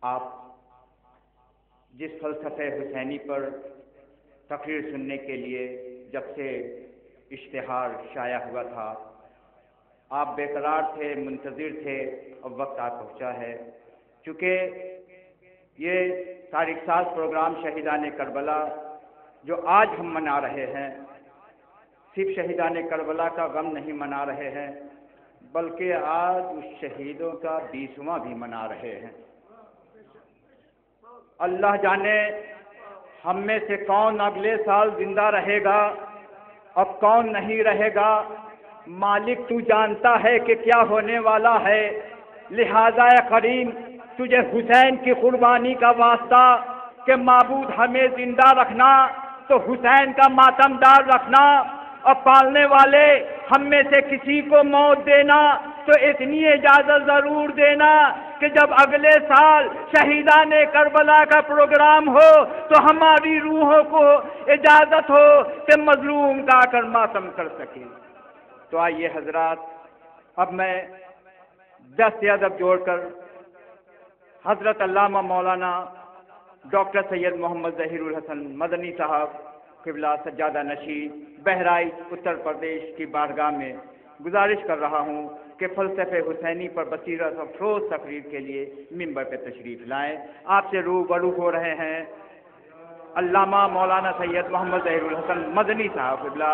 آپ جس فلسفہ حسینی پر تقریر سننے کے لیے جب سے اشتہار شائع ہوا تھا آپ بے قرار تھے، منتظر تھے، اب وقت آ پہنچا ہے۔ چونکہ یہ تاریخ ساز پروگرام شہیدان کربلا جو آج ہم منا رہے ہیں، صرف شہیدان کربلا کا غم نہیں منا رہے ہیں بلکہ آج اس شہیدوں کا 20واں بھی منا رہے ہیں۔ اللہ جانے ہم میں سے کون اگلے سال زندہ رہے گا اور کون نہیں رہے گا، مالک تو جانتا ہے کہ کیا ہونے والا ہے، لہذا اے کریم تجھے حسین کی قربانی کا واسطہ کہ معبود ہمیں زندہ رکھنا تو حسین کا ماتم دار رکھنا، اور پالنے والے ہم میں سے کسی کو موت دینا تو اتنی اجازت ضرور دینا کہ جب اگلے سال شہیدان کربلا کا پروگرام ہو تو ہماری روحوں کو اجازت ہو کہ مظلوم گا کر ماتم کر سکے۔ تو آئیے حضرات، اب میں دست ادب جوڑ کر حضرت علامہ مولانا ڈاکٹر سید محمد ظہیر الحسن مدنی صاحب قبلہ سجادہ نشین بہرائچ اتر پردیش کی بارگاہ میں گزارش کر رہا ہوں کہ فلسفہ حسینی پر بصیرت افروز تقریر کے لیے ممبر پہ تشریف لائیں۔ آپ سے روبرو ہو رہے ہیں علامہ مولانا سید محمد ظہیر الحسن مدنی صاحب قبلہ۔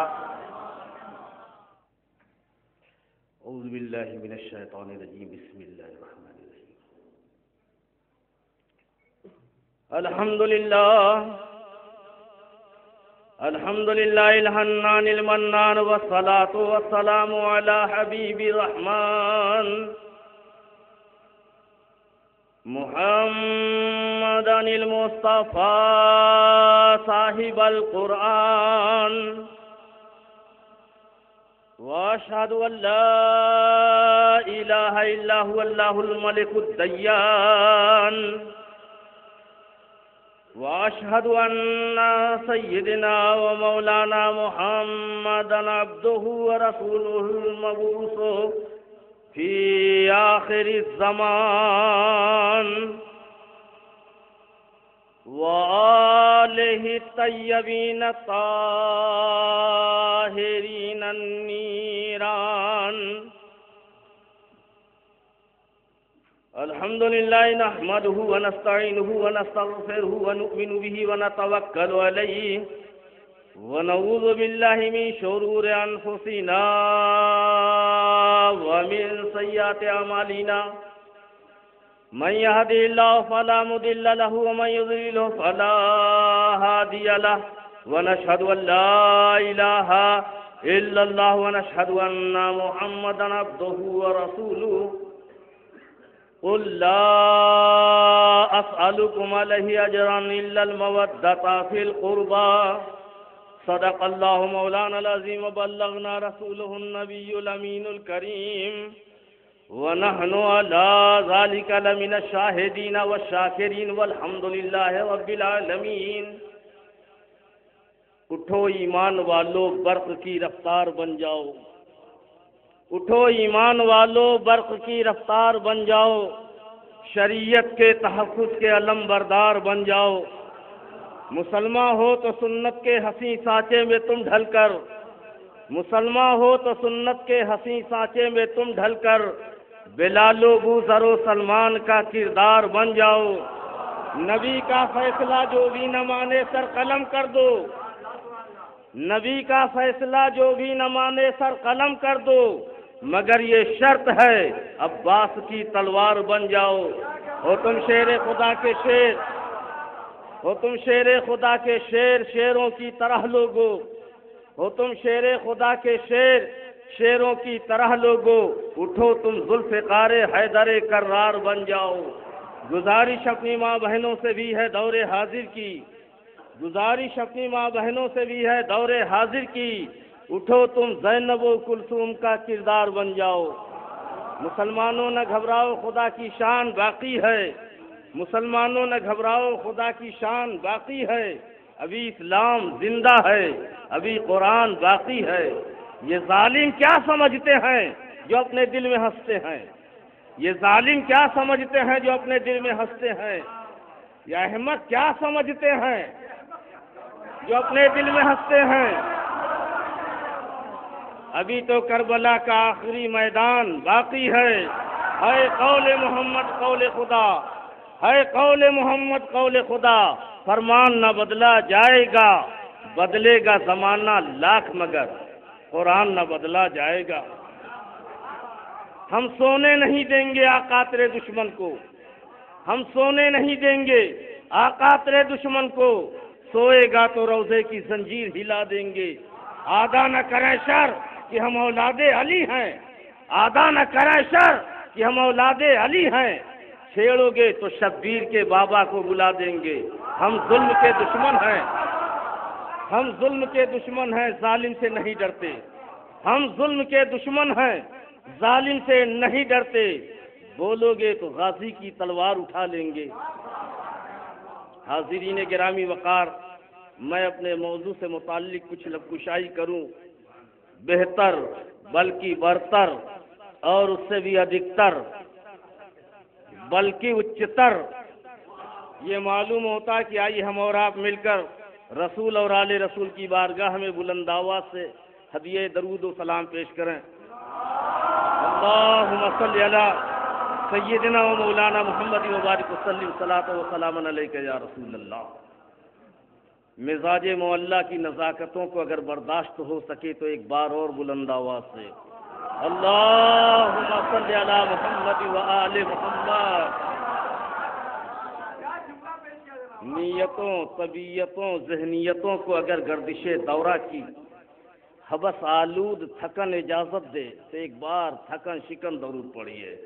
اعوذ باللہ من الشیطان الرجیم، بسم اللہ الرحمن الرحیم۔ الحمد للہ الحنان المنان والصلاة والسلام علی حبیب الرحمن محمد المصطفى صاحب القرآن، واشهد ان لا الہ الا هو اللہ الملک الدیان، واشهد ان سیدنا ومولانا محمدا عبده ورسوله المبعوث فی آخر الزمان وآلہ الطیبین الطاہرین النیران۔ الحمد للہ نحمده ونستعینه ونستغفره ونؤمن به ونتوکل علیہ ونعوذ باللہ من شرور انفسنا ومن سیئات اعمالنا، من يهده الله فلا مضل له ومن يضلل فلا هادي له، ونشهد ان لا اله الا الله ونشهد ان محمدا عبده ورسوله۔ قل لا اسألكم عليه اجرا الا المودة في القربى، صدق الله مولانا العظيم وبلغنا رسوله النبي الامين الكريم، ونحن على ذلك لمن الشاهدين والشاكرين والحمد لله رب العالمين۔ اٹھو ایمان والو برق کی رفتار بن جاؤ، اٹھو ایمان والو برق کی رفتار بن جاؤ، شریعت کے تحفظ کے علم بردار بن جاؤ۔ مسلمان ہو تو سنت کے حسین سانچے میں تم ڈھل کر، مسلمان ہو تو سنت کے حسین سانچے میں تم ڈھل کر بلال و بوذر و سلمان کا کردار بن جاؤ۔ نبی کا فیصلہ جو بھی نہ مانے سر قلم کر دو، نبی کا فیصلہ جو بھی نہ مانے سر قلم کر دو، مگر یہ شرط ہے عباس کی تلوار بن جاؤ۔ ہو تم شیر خدا کے شیر، ہو تم شیر خدا کے شیر، شیروں کی طرح لوگو، ہو تم شیر خدا کے شیر، شیروں کی طرح لوگو، اٹھو تم ذوالفقار حیدر کرار بن جاؤ۔ گزارش اپنی ماں بہنوں سے بھی ہے دور حاضر کی، گزارش اپنی ماں بہنوں سے بھی ہے دور حاضر کی، اٹھو تم زینب و کلثوم کا کردار بن جاؤ۔ مسلمانوں نہ گھبراؤ خدا کی شان باقی ہے، مسلمانوں نہ گھبراؤ خدا کی شان باقی ہے، ابھی اسلام زندہ ہے، ابھی قرآن باقی ہے۔ یہ ظالم کیا سمجھتے ہیں جو اپنے دل میں ہنستے ہیں، یہ ظالم کیا سمجھتے ہیں جو اپنے دل میں ہنستے ہیں؟ یہ احمق کیا سمجھتے ہیں جو اپنے دل میں ہنستے ہیں؟ ابھی تو کربلا کا آخری میدان باقی ہے قول محمد قول خدا، ہے قول محمد قول خدا، فرمان نہ بدلا جائے گا، بدلے گا زمانہ لاکھ مگر قرآن نہ بدلا جائے گا۔ ہم سونے نہیں دیں گے آقا تیرے دشمن کو، ہم سونے نہیں دیں گے آقا تیرے دشمن کو، سوئے گا تو روضے کی زنجیر ہلا دیں گے۔ آدھا نہ کریں شر کہ ہم اولاد علی ہیں، آدھا نہ کریں شر کہ ہم اولاد علی ہیں، چھیڑو گے تو شبیر کے بابا کو بلا دیں گے۔ ہم ظلم کے دشمن ہیں، ہم ظلم کے دشمن ہیں، ظالم سے نہیں ڈرتے، ہم ظلم کے دشمن ہیں، ظالم سے نہیں ڈرتے، بولو گے تو غازی کی تلوار اٹھا لیں گے۔ حاضرین گرامی وقار، میں اپنے موضوع سے متعلق کچھ لب کشائی کروں، بہتر بلکہ برتر اور اس سے بھی ادھکتر بلکہ اچتر یہ معلوم ہوتا کہ آئیے ہم اور آپ مل کر رسول اور آل رسول کی بارگاہ میں بلند آواز سے ہدیہ درود و سلام پیش کریں۔ اللہم صلی علی سیدنا و مولانا محمد وبارک وسلم صلاۃ و سلام علیک یا رسول اللہ۔ مزاج معلّہ کی نزاکتوں کو اگر برداشت ہو سکے تو ایک بار اور بلند آواز سے اللہم صلی علی محمد و آل محمد۔ نیتوں، طبیعتوں، ذہنیتوں کو اگر گردش دورہ کی حبس آلود تھکن اجازت دے تو ایک بار تھکن شکن درود پڑھیے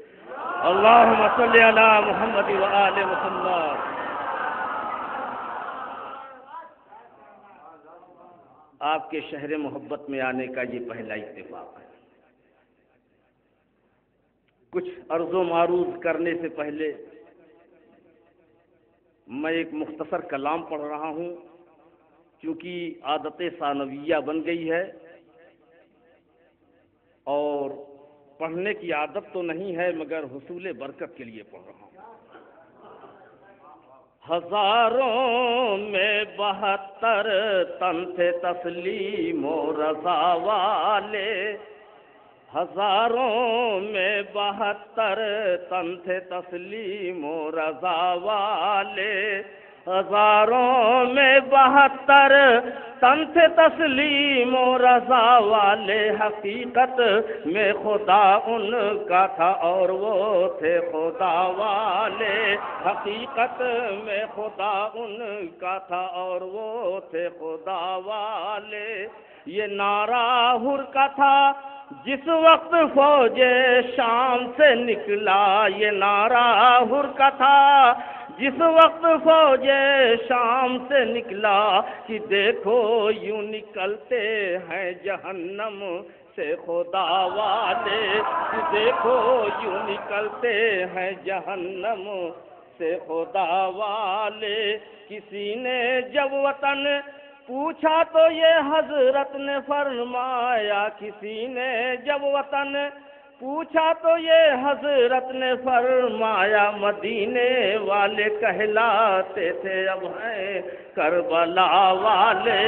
اللہم صلی علی محمد و آل محمد۔ آپ کے شہر محبت میں آنے کا یہ پہلا اتفاق ہے۔ کچھ عرض و معروض کرنے سے پہلے میں ایک مختصر کلام پڑھ رہا ہوں، کیونکہ عادت ثانویہ بن گئی ہے اور پڑھنے کی عادت تو نہیں ہے مگر حصول برکت کے لیے پڑھ رہا ہوں۔ ہزاروں میں 72 تن تھے تسلیم و رضا والے، ہزاروں میں 72 تن تھے تسلیم و رضا والے، ہزاروں میں 72 تن تھے تسلیم و رضا والے، حقیقت میں خدا ان کا تھا اور وہ تھے خدا والے، حقیقت میں خدا ان کا تھا اور وہ تھے خدا والے۔ یہ نعرہ حر کا تھا جس وقت فوج شام سے نکلا، یہ نعرہ حر کا تھا جس وقت فوج شام سے نکلا، کہ دیکھو یوں نکلتے ہیں جہنم سے خدا والے، کہ دیکھو یوں نکلتے ہیں جہنم سے خدا والے۔ کسی نے جب وطن پوچھا تو یہ حضرت نے فرمایا، کسی نے جب وطن پوچھا تو یہ حضرت نے فرمایا، مدینے والے کہلاتے تھے اب ہیں کربلا والے،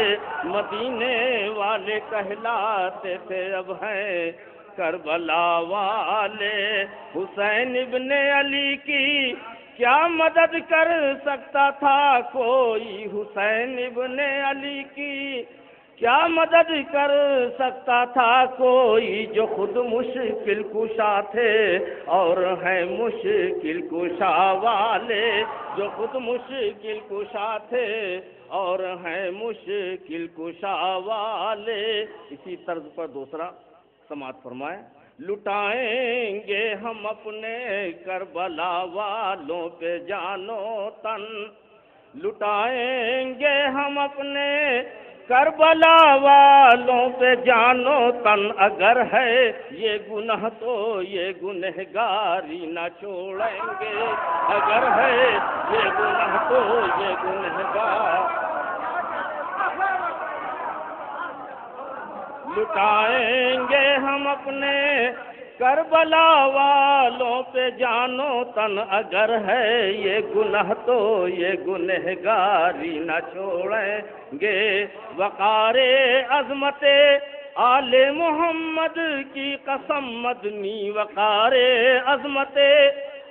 مدینے والے کہلاتے تھے اب ہیں کربلا والے۔ حسین ابن علی کی کیا مدد کر سکتا تھا کوئی، حسین ابن علی کی کیا مدد کر سکتا تھا کوئی، جو خود مشکل کشا تھے اور ہیں مشکل کشا والے، جو خود مشکل کشا تھے اور ہیں مشکل کشا والے۔ اسی طرز پر دوسرا سماعت فرمائیں۔ لٹائیں گے ہم اپنے کربلا والوں پہ جانو تن، لٹائیں گے ہم اپنے کربلا والوں پہ جانو تن، اگر ہے یہ گناہ تو یہ گنہگاری نہ چھوڑیں گے، اگر ہے یہ گناہ تو یہ گنہگار۔ لٹائیں گے ہم اپنے کربلا والوں پہ جانو تن اگر ہے یہ گناہ تو یہ گنہگاری نہ چھوڑیں گے، وقار عظمت آل محمد کی قسم مدنی، وقار عظمت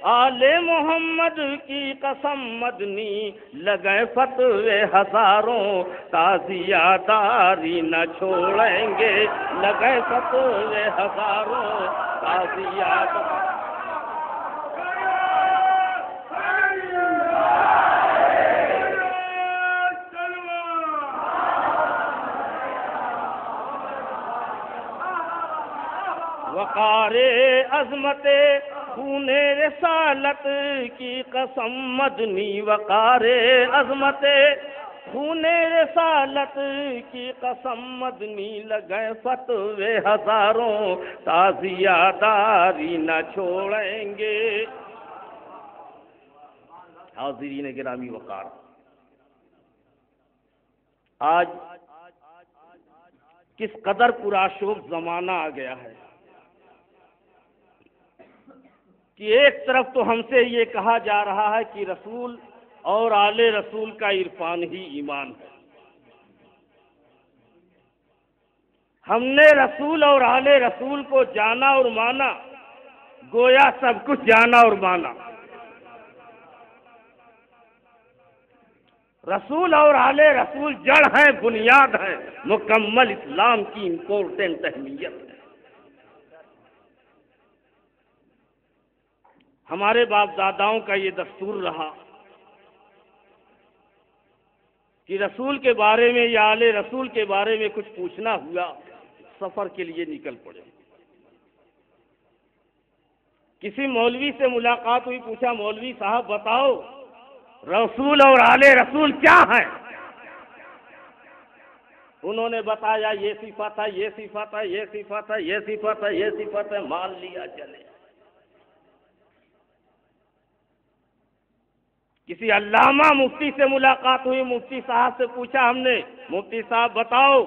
آل محمد کی قسم مدنی، لگے فتوے ہزاروں تازیہ داری نہ چھوڑیں گے، لگے فتوے ہزاروں تازیہ داری۔ وقار عظمت خون رسالت کی قسم مدنی، وقار عظمت خون رسالت کی قسم مدنی، لگے فتوے ہزاروں تازیہ داری نہ چھوڑیں گے۔ حاضرین گرامی وقار، آج کس قدر پرآشوب زمانہ آ گیا ہے کہ ایک طرف تو ہم سے یہ کہا جا رہا ہے کہ رسول اور آل رسول کا عرفان ہی ایمان ہے، ہم نے رسول اور آل رسول کو جانا اور مانا، گویا سب کچھ جانا اور مانا۔ رسول اور آل رسول جڑ ہیں، بنیاد ہیں، مکمل اسلام کی امپورٹنٹ اہمیت ہے۔ ہمارے باپ داداؤں کا یہ دستور رہا کہ رسول کے بارے میں یا آل رسول کے بارے میں کچھ پوچھنا ہوا، سفر کے لیے نکل پڑے۔ کسی مولوی سے ملاقات ہوئی، پوچھا مولوی صاحب بتاؤ رسول اور آل رسول کیا ہیں؟ انہوں نے بتایا یہ صفت ہے، یہ صفت ہے، یہ صفت ہے، یہ صفت ہے، یہ صفت ہے، مان لیا چلے۔ کسی علامہ مفتی سے ملاقات ہوئی، مفتی صاحب سے پوچھا ہم نے مفتی صاحب بتاؤ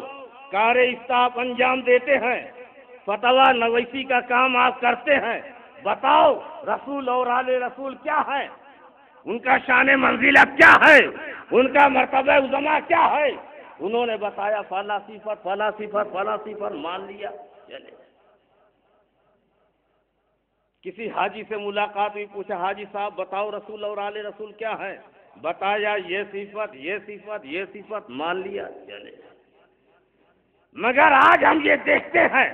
کار اصلاح انجام دیتے ہیں، فتویٰ نویسی کا کام آپ کرتے ہیں، بتاؤ رسول اور آل رسول کیا ہے، ان کا شان منزلہ کیا ہے، ان کا مرتبہ عظمیٰ کیا ہے؟ انہوں نے بتایا فلاں صفت فلاں صفت فلاں صفت، مان لیا چلے۔ کسی حاجی سے ملاقات ہوئی، پوچھا حاجی صاحب بتاؤ رسول اور آل رسول کیا ہے، بتایا یہ صفت یہ صفت یہ صفت، مان لیا چلے۔ مگر آج ہم یہ دیکھتے ہیں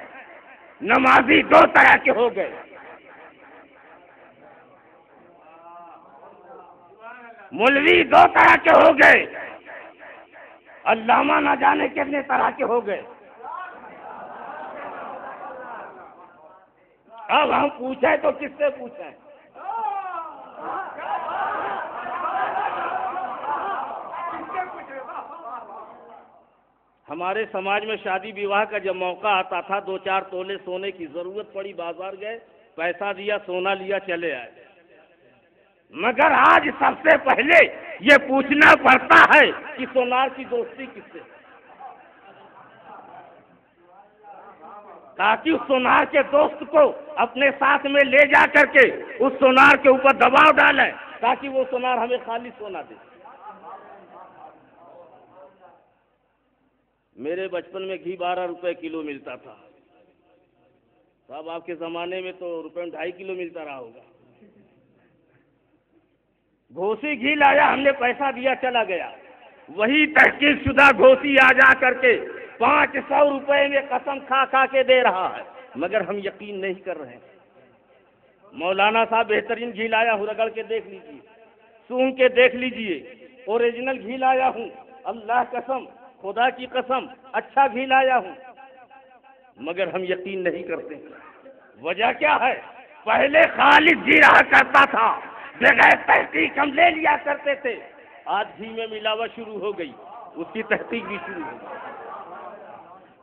نمازی دو طرح کے ہو گئے، مولوی دو طرح کے ہو گئے، علامہ نہ جانے کتنے طرح کے ہو گئے۔ اب ہم پوچھیں تو کس سے پوچھیں؟ ہمارے سماج میں شادی بیواہ کا جب موقع آتا تھا، 2-4 تولے سونے کی ضرورت پڑی، بازار گئے، پیسہ دیا، سونا لیا، چلے آئے۔ مگر آج سب سے پہلے یہ پوچھنا پڑتا ہے کہ سونار کی دوستی کس سے، تاکہ اس سونار کے دوست کو اپنے ساتھ میں لے جا کر کے اس سونار کے اوپر دباؤ ڈالیں تاکہ وہ سونار ہمیں خالی سونا دے۔ میرے بچپن میں گھی 12 روپے کلو ملتا تھا، صاحب آپ کے زمانے میں تو ₹2.5 کلو ملتا رہا ہوگا۔ گھوسی گھی لایا، ہم نے پیسہ دیا، چلا گیا، وہی تحقیق شدہ گھوسی آ جا کر کے 500 روپے میں قسم کھا کھا کے دے رہا ہے، مگر ہم یقین نہیں کر رہے ہیں۔ مولانا صاحب بہترین گھی لایا ہوں، رگڑ کے دیکھ لیجئے، سونگ کے دیکھ لیجئے، اوریجنل گھی لایا ہوں، اللہ قسم، خدا کی قسم اچھا گھی لایا ہوں، مگر ہم یقین نہیں کرتے۔ وجہ کیا ہے؟ پہلے خالص گھی رہا کرتا تھا، بغیر تحقیق ہم لے لیا کرتے تھے، آج گھی میں ملاوٹ شروع ہو گئی، اس کی تحقیق بھی شروع ہو گئی۔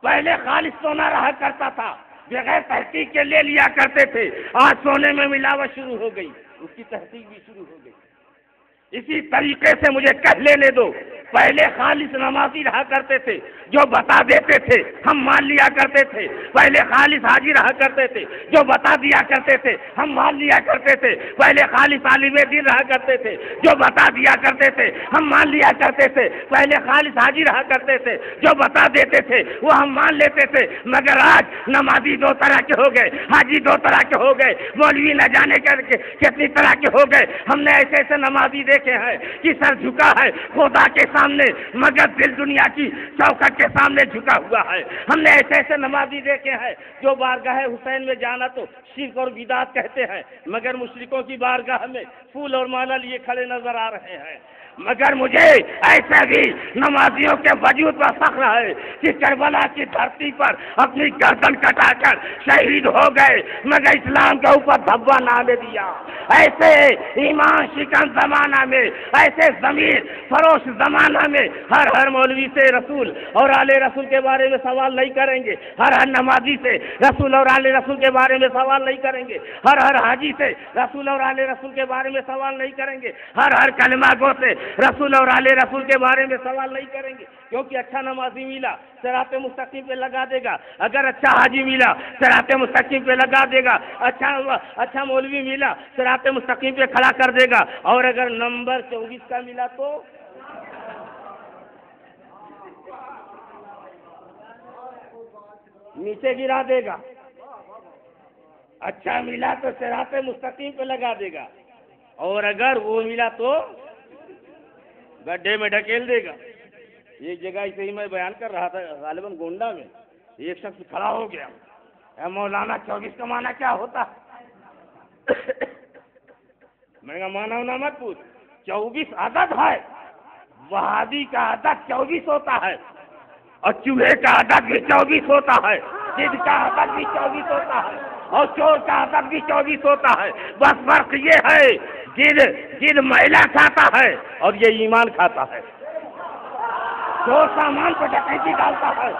پہلے خالص سونا رہا کرتا تھا، بغیر تحقیق کے لے لیا کرتے تھے، آج سونے میں ملاوٹ شروع ہو گئی، اس کی تحقیق بھی شروع ہو گئی۔ اسی طریقے سے مجھے کہہ لینے دو پہلے خالص نمازی رہا کرتے تھے، جو بتا دیتے تھے ہم مان لیا کرتے تھے، پہلے خالص حاجی رہا کرتے تھے، جو بتا دیا کرتے تھے ہم مان لیا کرتے تھے، پہلے خالص عالم دین رہا کرتے تھے، جو بتا دیا کرتے تھے ہم مان لیا کرتے تھے، پہلے خالص حاجی رہا کرتے تھے، جو بتا دیتے تھے وہ ہم مان لیتے تھے، مگر آج نمازی دو طرح کے ہو گئے، حاجی دو طرح کے ہو گئے، مولوی نہ جانے کر کے کتنی طرح کے ہو گئے۔ ہم نے ایسے ایسے نمازی دیکھے ہیں کہ سر جھکا ہے خدا کے سامنے مگر دل دنیا کی چوکھٹ کے سامنے جھکا ہوا ہے۔ ہم نے ایسے ایسے نمازی دیکھے ہیں جو بارگاہ حسین میں جانا تو شرک اور بدعت کہتے ہیں، مگر مشرکوں کی بارگاہ میں پھول اور مالا لیے کھڑے نظر آ رہے ہیں۔ مگر مجھے ایسے بھی نمازیوں کے وجود پر فخر ہے کہ کربلا کی دھرتی پر اپنی گردن کٹا کر شہید ہو گئے مگر اسلام کے اوپر دھبا نہ دے دیا۔ ایسے ایمان شکن زمانہ میں، ایسے ضمیر فروش زمانہ میں ہر مولوی سے رسول اور آل رسول کے بارے میں سوال نہیں کریں گے، ہر نمازی سے رسول اور آل رسول کے بارے میں سوال نہیں کریں گے، ہر حاجی سے رسول اور آل رسول کے بارے میں سوال نہیں کریں گے، ہر کلمہ گو سے رسول اور آل رسول کے بارے میں سوال نہیں کریں گے، کیونکہ اچھا نمازی ملا صراط مستقیم پہ لگا دے گا، اگر اچھا حاجی ملا صراط مستقیم پہ لگا دے گا، اچھا مولوی ملا صراط مستقیم پہ کھڑا کر دے گا، اور اگر نمبر 24 کا ملا تو نیچے گرا دے گا، اچھا ملا تو صراط مستقیم پہ لگا دے گا، اور اگر وہ ملا تو گڈھے میں ڈھکیل دے گا۔ ایک جگہ ایسے ہی میں بیان کر رہا تھا غالباً گونڈا میں، ایک شخص کھڑا ہو گیا، اے مولانا 24 کا معنی کیا ہوتا؟ میں نے کہا معنی ہونا مت پوچھ، 24 عدد ہے، وہابی کا عدد 24 ہوتا ہے، اور چوہے کا عدد بھی 24 ہوتا ہے، جد کا عدد بھی 24 ہوتا ہے، اور چور کا عدد بھی 24 ہوتا ہے، بس فرق یہ ہے جد میلہ کھاتا ہے اور یہ ایمان کھاتا ہے، چور سامان پہ ڈکیتی ڈالتا ہے،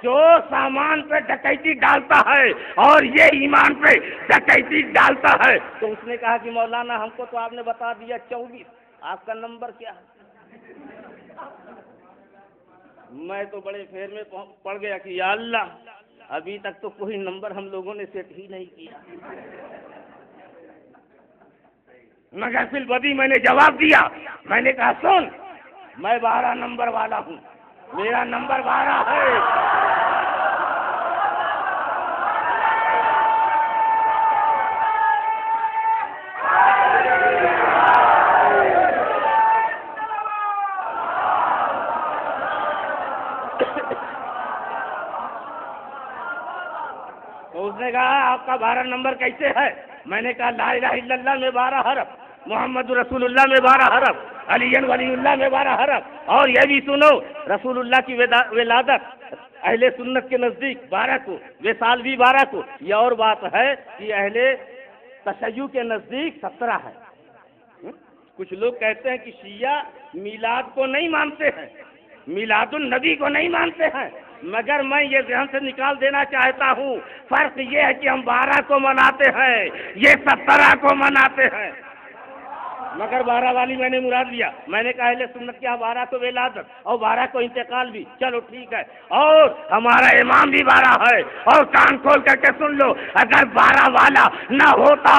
چور سامان پہ ڈکیتی ڈالتا ہے اور یہ ایمان پہ ڈکیتی ڈالتا ہے۔ تو اس نے کہا کہ مولانا ہم کو تو آپ نے بتا دیا 24، آپ کا نمبر کیا ہے؟ میں تو بڑے پھیر میں پڑ گیا کہ یا اللہ، ابھی تک تو کوئی نمبر ہم لوگوں نے سیٹ ہی نہیں کیا، مگر پھر بدی میں نے جواب دیا، میں نے کہا سن، میں 12 نمبر والا ہوں، میرا نمبر 12 ہے۔ تو اس نے کہا آپ کا 12 نمبر کیسے ہے؟ میں نے کہا لا الہ الا اللہ میں 12 حرف، محمد رسول اللہ میں 12 حرف، علی ولی اللہ میں 12 حرف، اور یہ بھی سنو رسول اللہ کی ولادت اہل سنت کے نزدیک 12 کو، وصال بھی 12 کو۔ یہ اور بات ہے کہ اہل تشیع کے نزدیک 17 ہے۔ کچھ لوگ کہتے ہیں کہ شیعہ میلاد کو نہیں مانتے ہیں، میلاد النبی کو نہیں مانتے ہیں، مگر میں یہ ذہن سے نکال دینا چاہتا ہوں، فرق یہ ہے کہ ہم 12 کو مناتے ہیں، یہ 17 کو مناتے ہیں، مگر 12 والی میں نے مراد لیا۔ میں نے کہا اہل سنت کے 12 کو ولادت اور 12 کو انتقال بھی، چلو ٹھیک ہے، اور ہمارا امام بھی 12 ہے، اور کان کھول کر کے سن لو، اگر 12 والا نہ ہوتا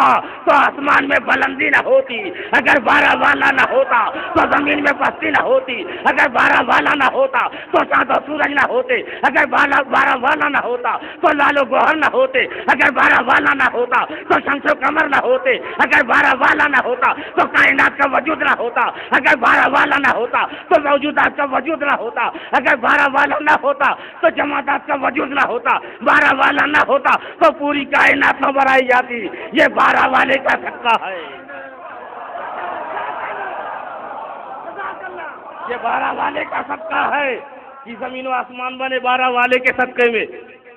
تو آسمان میں بلندی نہ ہوتی، اگر 12 والا نہ ہوتا تو زمین میں پستی نہ ہوتی، اگر 12 والا نہ ہوتا تو چاند و سورج نہ ہوتے، اگر 12 والا نہ ہوتا تو لال و گوہر نہ ہوتے، اگر 12 والا نہ ہوتا تو شمس و قمر نہ ہوتے، اگر 12 والا نہ ہوتا تو کائنات کا وجود نہ ہوتا، اگر 12 والا نہ ہوتا تو موجودات کا وجود نہ ہوتا، اگر 12 والا نہ ہوتا تو جماعت کا وجود نہ ہوتا، 12 والا نہ ہوتا تو پوری کائنات نہ بنائی جاتی۔ یہ 12 والے کا صدقہ ہے، یہ 12 والے کا صدقہ ہے کہ زمین و آسمان بنے 12 والے کے صدقے میں۔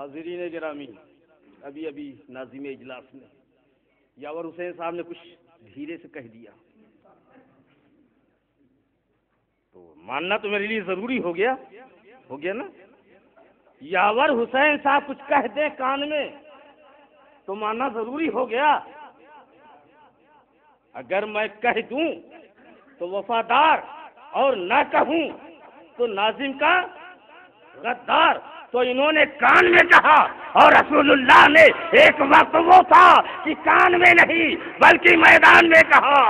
حاضرین گرامی، ابھی ناظم اجلاس نے یاور حسین صاحب نے کچھ دھیرے سے کہہ دیا تو ماننا تو میرے لیے ضروری ہو گیا نا. یاور حسین صاحب کچھ کہہ دیں کان میں تو ماننا ضروری ہو گیا. اگر میں کہہ دوں تو وفادار اور نہ کہوں تو ناظم کا غدار. تو انہوں نے کان میں کہا اور رسول اللہ نے ایک وقت وہ تھا کہ کان میں نہیں بلکہ میدان میں کہا.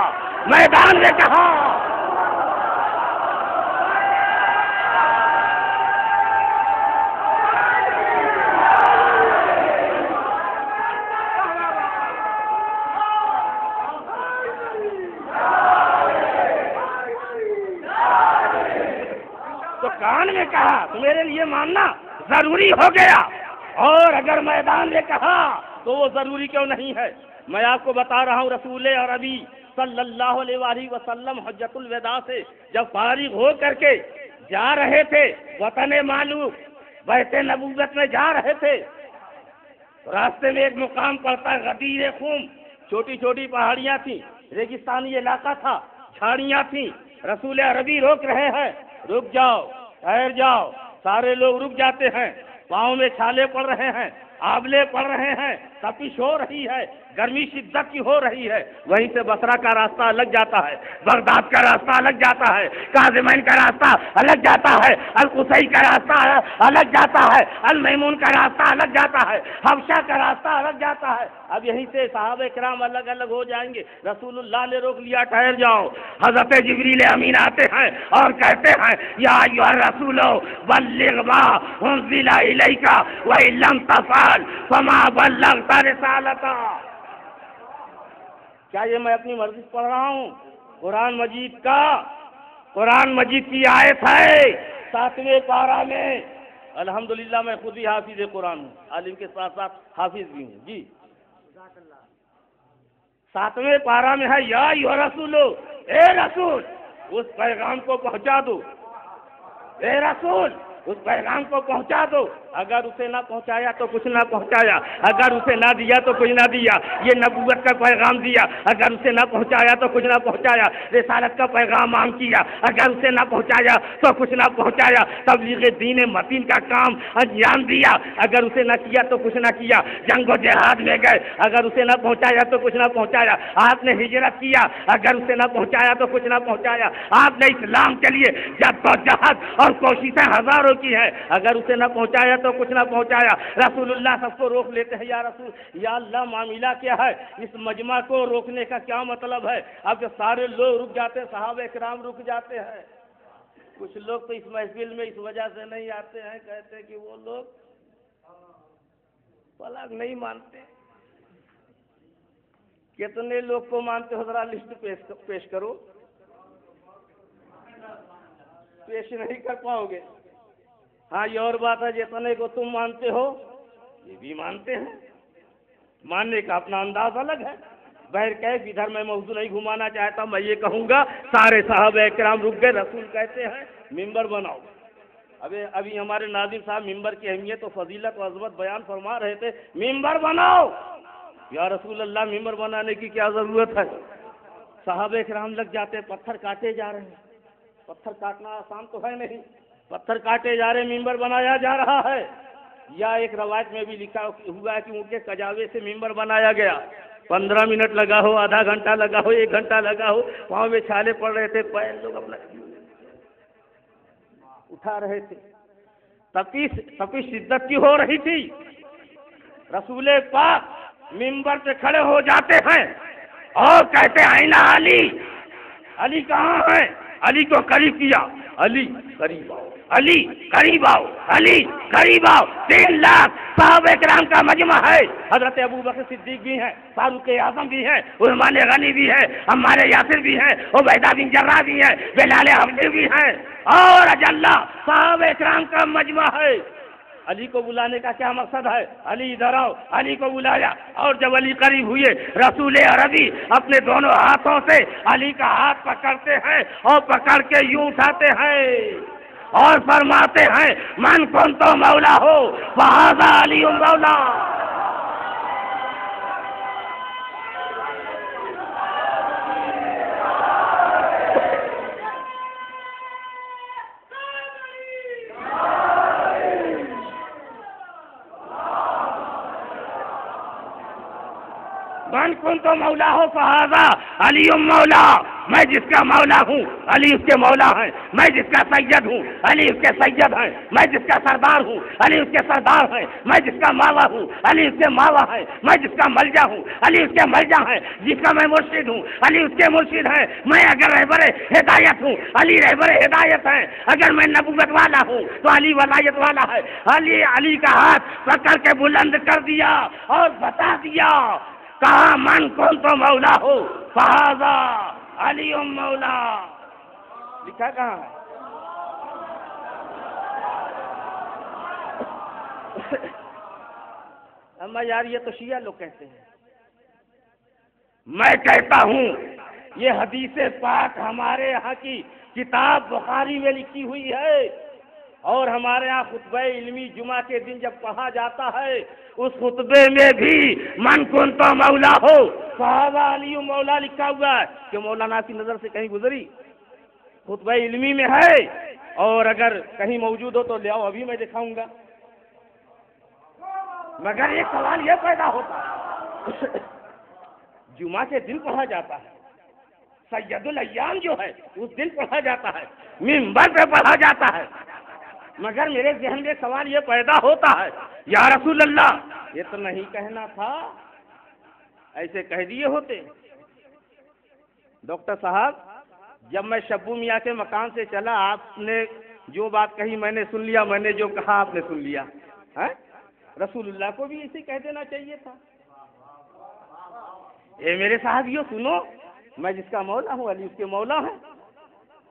تو کان میں کہا تو میرے لیے ماننا ضروری ہو گیا. اور اگر میدان میں کہا تو وہ ضروری کیوں نہیں ہے؟ میں آپ کو بتا رہا ہوں رسول عربی صلی اللہ علیہ وآلہ وسلم حجۃ الوداع سے جب فارغ ہو کر کے جا رہے تھے وطن معلوم بیت نبوت میں جا رہے تھے، راستے میں ایک مقام پڑتا ہے غدیر خم. چھوٹی چھوٹی پہاڑیاں تھیں، ریگستانی علاقہ تھا، جھاڑیاں تھیں. رسول عربی روک رہے ہیں، رک جاؤ، ٹھہر جاؤ. سارے لوگ رک جاتے ہیں. پاؤں میں چھالے پڑ رہے ہیں، آبلے پڑ رہے ہیں، تپش ہو رہی ہے، گرمی شدت کی ہو رہی ہے. وہیں سے بصرہ کا راستہ الگ جاتا ہے، بغداد کا راستہ الگ جاتا ہے، کاظمین کا راستہ الگ جاتا ہے، القصی کا راستہ الگ جاتا ہے، المیمون کا راستہ الگ جاتا ہے، حبشہ کا راستہ الگ جاتا ہے. اب یہیں سے صحابہ کرام الگ الگ ہو جائیں گے. رسول اللہ نے روک لیا، ٹھہر جاؤ. حضرت جبریل امین آتے ہیں اور کہتے ہیں یا ایھا الرسول بلغ ما انزل الیک وان لم تفعل فما بلغت رسالتہ. کیا یہ میں اپنی مرضی سے پڑھ رہا ہوں؟ قرآن مجید کی آیت ہے 7ویں پارہ میں. الحمدللہ میں خود بھی حافظ قرآن ہوں، عالم کے ساتھ ساتھ حافظ بھی ہوں. جی 7ویں پارہ میں ہے یا ایھا الرسول، اے رسول اس پیغام کو پہنچا دو. اے رسول اس پیغام کو پہنچا دو. اگر اسے نہ پہنچایا تو کچھ نہ پہنچایا، اگر اسے نہ دیا تو کچھ نہ دیا. یہ نبوت کا پیغام دیا، اگر اسے نہ پہنچایا تو کچھ نہ پہنچایا. رسالت کا پیغام عام کیا، اگر اسے نہ پہنچایا تو کچھ نہ پہنچایا. تبلیغ دین متین کا کام انجام دیا، اگر اسے نہ کیا تو کچھ نہ کیا. جنگ و جہاد میں گئے، اگر اسے نہ پہنچایا تو کچھ نہ پہنچایا. آپ نے ہجرت کیا، اگر اسے نہ پہنچایا تو کچھ نہ پہنچایا. آپ نے اسلام کے لیے جدوجہد اور کوششیں ہزاروں کی ہے، اگر اسے نہ پہنچایا تو کچھ نہ پہنچایا. رسول اللہ سب کو روک لیتے ہیں، یا رسول یا اللہ معاملہ کیا ہے؟ اس مجمع کو روکنے کا کیا مطلب ہے؟ اب جب سارے لوگ رک جاتے ہیں، صحابہ کرام رک جاتے ہیں. کچھ لوگ تو اس محفل میں اس وجہ سے نہیں آتے ہیں، کہتے ہیں کہ وہ لوگ پلک نہیں مانتے. کتنے لوگ کو مانتے ہو؟ ذرا لسٹ پیش کرو. پیش نہیں کر پاؤ گے. ہاں یہ اور بات ہے، جتنے کو تم مانتے ہو یہ بھی مانتے ہیں. ماننے کا اپنا انداز الگ ہے. بہرکیف ادھر میں موضوع نہیں گھمانا چاہتا. میں یہ کہوں گا سارے صحابہ کرام رک گئے. رسول کہتے ہیں ممبر بناؤ. ابھی ہمارے ناظم صاحب ممبر کی اہمیت و فضیلت و عظمت بیان فرما رہے تھے. ممبر بناؤ. یا رسول اللہ ممبر بنانے کی کیا ضرورت ہے؟ صحابہ کرام لگ جاتے ہیں، پتھر کاٹے جا رہے ہیں. پتھر کاٹنا آسان تو ہے نہیں، پتھر کاٹے جا رہے، ممبر بنایا جا رہا ہے. یا ایک روایت میں بھی لکھا ہوا ہے کہ ان کے کجاوے سے ممبر بنایا گیا. 15 منٹ لگا ہو، آدھا گھنٹہ لگا ہو، 1 گھنٹہ لگا ہو. پاؤں میں چھالے پڑ رہے تھے، پیر لوگ اپنا اٹھا رہے تھے. تپش شدت کی ہو رہی تھی. رسول پاک ممبر پہ کھڑے ہو جاتے ہیں اور کہتے ہیں اینا علی، علی کہاں ہے؟ علی کو قریب کیا. علی قریب آؤ، علی قریب آؤ، علی قریب آؤ. 3 لاکھ صحابہ کرام کا مجمع ہے. حضرت ابوبکر صدیق بھی ہیں، فاروق اعظم بھی ہیں، عثمان غنی بھی ہیں، عمار یاسر بھی ہیں، عبیدہ بن جراح بھی ہیں، بلال حبشی بھی ہیں، اور اجلّہ صحابہ کرام کا مجمع ہے. علی کو بلانے کا کیا مقصد ہے؟ علی ادھر آؤ. علی کو بلایا اور جب علی قریب ہوئے، رسول عربی اپنے دونوں ہاتھوں سے علی کا ہاتھ پکڑتے ہیں اور پکڑ کے یوں اٹھاتے ہیں اور فرماتے ہیں من کنت مولا ہو فہذا علی مولا. من کنت مولا ہو فہذا علی مولا. میں جس کا مولا ہوں علی اس کے مولا ہیں. میں جس کا سید ہوں علی اس کے سید ہیں. میں جس کا سردار ہوں علی اس کے سردار ہیں. میں جس کا ماوا ہوں علی اس کے ماوا ہیں. میں جس کا ملجا ہوں علی اس کے ملجا ہیں. جس کا میں مرشد ہوں علی اس کے مرشد ہیں. میں اگر رہبر ہدایت ہوں علی رہبر ہدایت ہیں. اگر میں نبوت والا ہوں تو علی ولایت والا ہے. علی کا ہاتھ پکڑ کے بلند کر دیا اور بتا دیا کہا من کنت مولا ہو فہذا علی مولا. لکھا کہاں ہے؟ اما یار یہ تو شیعہ لوگ کہتے ہیں. میں کہتا ہوں یہ حدیث پاک ہمارے یہاں کی کتاب بخاری میں لکھی ہوئی ہے اور ہمارے یہاں خطبہ علمی جمعہ کے دن جب پڑھا جاتا ہے اس خطبے میں بھی من کنت مولا ہو فہذا علی مولا لکھا ہوا ہے. کہ مولانا کی نظر سے کہیں گزری؟ خطبہ علمی میں ہے اور اگر کہیں موجود ہو تو لے آؤ ابھی میں دکھاؤں گا. مگر ایک سوال یہ پیدا ہوتا ہے جمعہ کے دن پڑھا جاتا ہے سید الایام جو ہے اس دن پڑھا جاتا ہے منبر پہ پڑھا جاتا ہے. مگر میرے ذہن میں سوال یہ پیدا ہوتا ہے یا رسول اللہ یہ تو نہیں کہنا تھا ایسے کہہ دیے ہوتے. ڈاکٹر صاحب جب میں شبو میاں کے مکان سے چلا آپ نے جو بات کہی میں نے سن لیا. میں نے جو کہا آپ نے سن لیا. رسول اللہ کو بھی ایسے کہہ دینا چاہیے تھا. اے میرے صاحبیوں سنو میں جس کا مولا ہوں علی اس کے مولا ہے.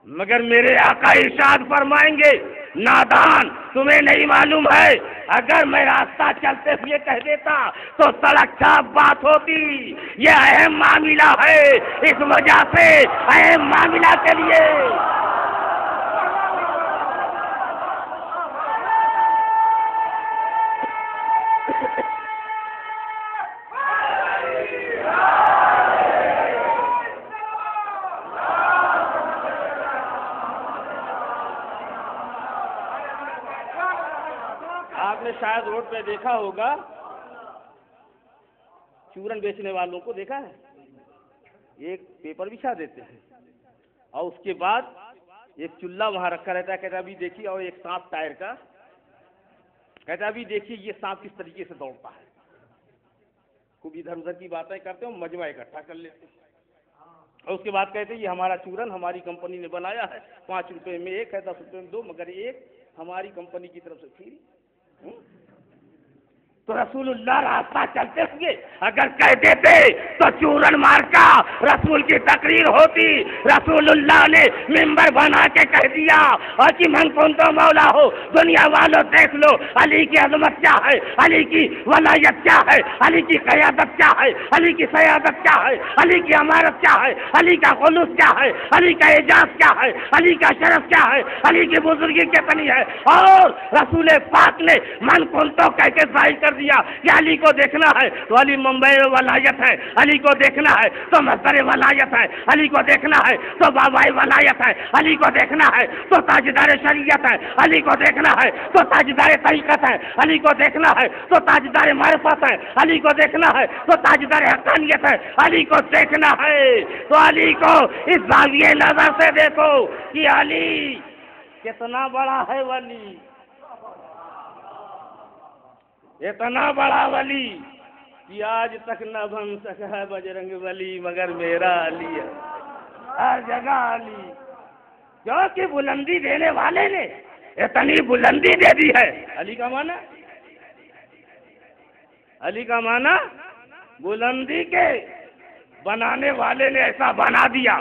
مگر میرے آقا ارشاد فرمائیں گے نادان تمہیں نہیں معلوم ہے اگر میں راستہ چلتے ہوئے کہہ دیتا تو سڑک چھاپ بات ہوتی. یہ اہم معاملہ ہے اس وجہ سے اہم معاملہ کے لیے آپ نے شاید روڈ پہ دیکھا ہوگا چورن بیچنے والوں کو دیکھا ہے. ایک پیپر بچھا دیتے ہیں اور اس کے بعد ایک چولہا وہاں رکھا رہتا ہے. کہتا ابھی دیکھیے اور ایک سانپ ٹائر کا کہتا ابھی دیکھیے یہ سانپ کس طریقے سے دوڑتا ہے. خوب ادھر ادھر کی باتیں کرتے ہیں مجمع اکٹھا کر لیتے ہیں اور اس کے بعد کہتے ہیں یہ ہمارا چورن ہماری کمپنی نے بنایا ہے 5 روپے میں ایک ہے 10 روپے میں 2 مگر ایک ہماری کمپنی کی طرف سے فری. تو رسول اللہ راستہ چلتے ہوئے اگر کہہ دیتے تو چورن مار کا رسول کی تقریر ہوتی. رسول اللہ نے منبر بنا کے کہہ دیا اور کہ من کنت مولا ہو دنیا والوں دیکھ لو علی کی عظمت کیا ہے علی کی ولایت کیا ہے علی کی قیادت کیا ہے علی کی سیادت کیا ہے علی کی امارت کیا ہے علی کا خلوص کیا ہے علی کا اعجاز کیا ہے علی کا شرف کیا ہے علی کی بزرگی کتنی ہے. اور رسول پاک نے من کنت کہہ کے ظاہر کر دیا کہ علی کو دیکھنا ہے تو علی منبع ولایت ہے. علی کو دیکھنا ہے تو مصدر ولایت ہے. علی کو دیکھنا ہے تو بابائے ولایت ہے. علی کو دیکھنا ہے تو تاجدار شریعت ہے. علی کو دیکھنا ہے تو تاجدار طریقت ہے. علی کو دیکھنا ہے تو تاجدار معرفت ہے. علی کو دیکھنا ہے تو تاجدار حقانیت ہے. علی کو دیکھنا ہے تو علی کو اس زاویہ نظر سے دیکھو کہ علی کتنا بڑا ہے ولی. اتنا بڑا ولی کہ آج تک نہ بن سکا ہے بجرنگ ولی مگر میرا علی ہے ہر جگہ علی. جو کہ بلندی دینے والے نے اتنی بلندی دے دی ہے. علی کا معنی بلندی کے بنانے والے نے ایسا بنا دیا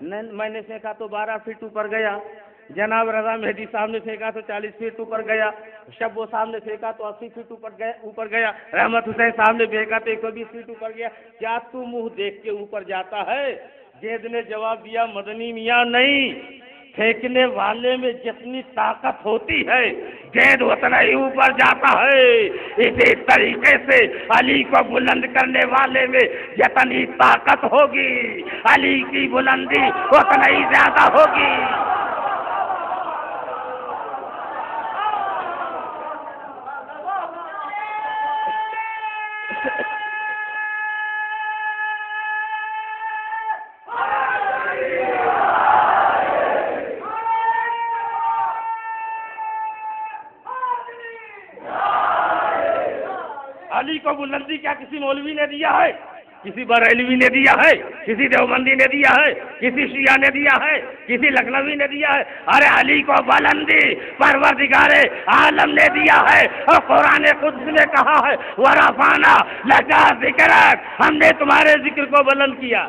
میں نے پھینکا تو 12 فٹ اوپر گیا، جناب رضا مہدی صاحب نے پھینکا تو 40 فٹ اوپر گیا، شبو صاحب نے پھینکا تو 80 فٹ اوپر گیا، رحمت حسین صاحب نے پھینکا تو 120 فٹ اوپر گیا۔ کیا تو منہ دیکھ کے اوپر جاتا ہے؟ گیند نے جواب دیا مدنی میاں نہیں، پھینکنے والے میں جتنی طاقت ہوتی ہے گیند اتنا ہی اوپر جاتا ہے، اسی طریقے سے علی کو بلند کرنے والے میں جتنی طاقت ہوگی علی کی بلندی اتنا ہی زیادہ ہوگی۔ علی کو بلندی کیا کسی مولوی نے دیا ہے؟ کسی بریلوی نے دیا ہے؟ کسی دیوبندی نے دیا ہے؟ کسی شیعہ نے دیا ہے؟ کسی لکھنوی نے دیا ہے؟ ارے علی کو بلندی پروردگار عالم نے دیا ہے، اور قرآن قدس نے کہا ہے وَرَفَعْنَا لَكَ ذِكْرَكَ، ہم نے تمہارے ذکر کو بلند کیا۔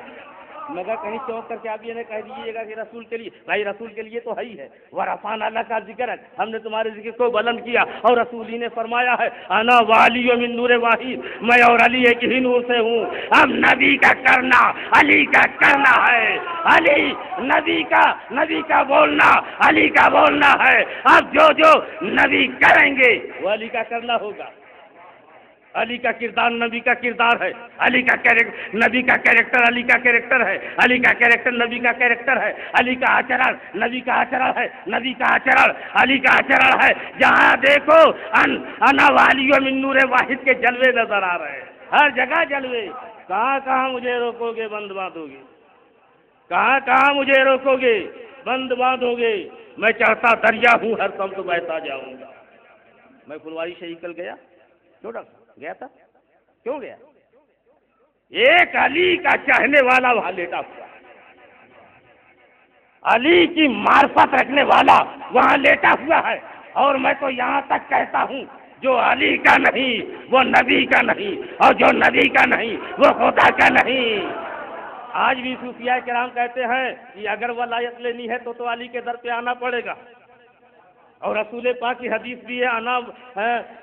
مگر کہیں چوک کر کے آپ یہ نہ کہہ دیجیے گا کہ رسول کے لیے، بھائی رسول کے لیے تو ہے ہی ہے، وَرَفَعْنَا لَكَ ذِكْرَكَ، ہم نے تمہارے ذکر کو بلند کیا، اور رسول ہی نے فرمایا ہے انا والی من نور واحد، میں اور علی ایک ہی نور سے ہوں۔ اب نبی کا کرنا علی کا کرنا ہے، علی نبی کا بولنا علی کا بولنا ہے، اب جو نبی کریں گے وہ علی کا کرنا ہوگا۔ علی کا کردار نبی کا کردار ہے، علی کا نبی کا کیریکٹر علی کا کیریکٹر ہے، علی کا کیریکٹر نبی کا کیریکٹر ہے، علی کا آچرن نبی کا آچرن ہے، نبی کا آچرن علی کا آچرن ہے۔ جہاں دیکھو انا والی من نور واحد کے جلوے نظر آ رہے ہیں، ہر جگہ جلوے۔ کہاں مجھے روکو گے بند باندھو گے؟ کہاں مجھے روکو گے بند باندھو گے؟ میں چاہتا دریا ہوں ہر سمت بہتا جاؤں گا۔ میں پھلواری شریف کل گیا، کیوں ڈاکٹر گیا تھا؟ کیوں گیا؟ ایک علی کا چاہنے والا وہاں لیٹا ہوا، علی کی معرفت رکھنے والا وہاں لیٹا ہوا ہے، اور میں تو یہاں تک کہتا ہوں جو علی کا نہیں وہ نبی کا نہیں، اور جو نبی کا نہیں وہ خدا کا نہیں۔ آج بھی صوفیاء کرام کہتے ہیں کہ اگر ولایت لینی ہے تو علی کے در پہ آنا پڑے گا، اور رسول پاک کی حدیث بھی ہے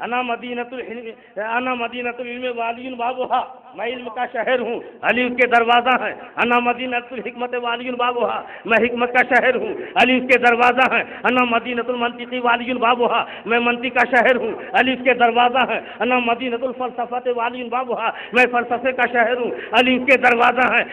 انا مدینۃ العلم والی بابھا، میں علم کا شہر ہوں، علی اس کے دروازہ ہیں۔ انا مدینۃ الحکمت والی بابھا، میں حکمت کا شہر ہوں، علی اس کے دروازہ ہیں۔ انا مدینۃ المنطق والی بابھا، میں منطق کا شہر ہوں، علی اس کے دروازہ ہیں۔ انا مدینۃ الفلسفۃ والی بابھا، میں فلسفے کا شہر ہوں، علی اس کے دروازہ ہیں۔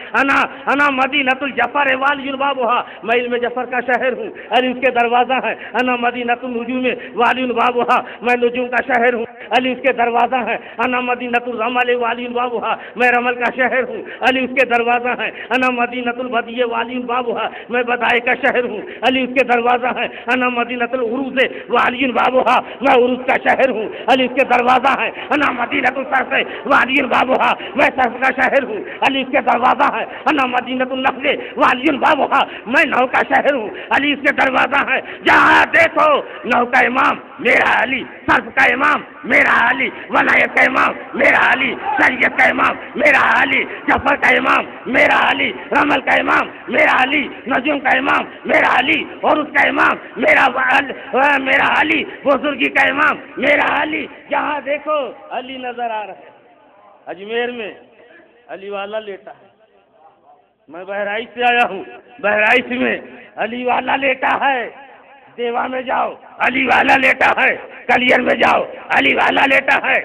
انا مدینۃ الجفر والی بابھا، میں علم جفر کا شہر ہوں، علی اس کے دروازہ ہیں۔ انا مدینۃ النجوم والی بابھا، میں نجوم کا شہر ہوں، علی اس کے دروازہ ہیں۔ انا مدینۃ الرمل والی بابھا، میں رمل کا شہر ہوں، علی اس کے دروازہ ہیں۔ انا مدینۃ البدیع والی بابھا، میں بدائع کا شہر ہوں، علی اس کے دروازہ ہیں۔ انا مدینۃ العروض والی بابھا، میں عروض کا شہر ہوں، علی اس کے دروازہ ہیں۔ انا مدینۃ الصرف والی بابھا، میں صرف کا شہر ہوں، علی اس کے دروازہ ہیں۔ انا مدینۃ النخل والی بابھا، میں نو کا شہر ہوں، علی اس کے دروازہ ہیں۔ جہاں دیکھو نو کا امام میرا علی، صرف کا امام میرا علی، ولایت کا امام میرا علی، شریعت کا امام میرا علی، جفر کا امام میرا علی، رمل کا امام میرا علی، نجوم کا امام میرا علی، اور اس کا امام میرا علی، بزرگی کا امام میرا علی۔ جہاں دیکھو علی نظر آ رہا ہے۔ اجمیر میں علی والا لیٹا ہے، میں بہرائچ سے آیا ہوں، بہرائچ میں علی والا لیٹا ہے۔ دیوا میں جاؤ علی والا لیٹا ہے، کلیر میں جاؤ علی والا لیٹا ہے،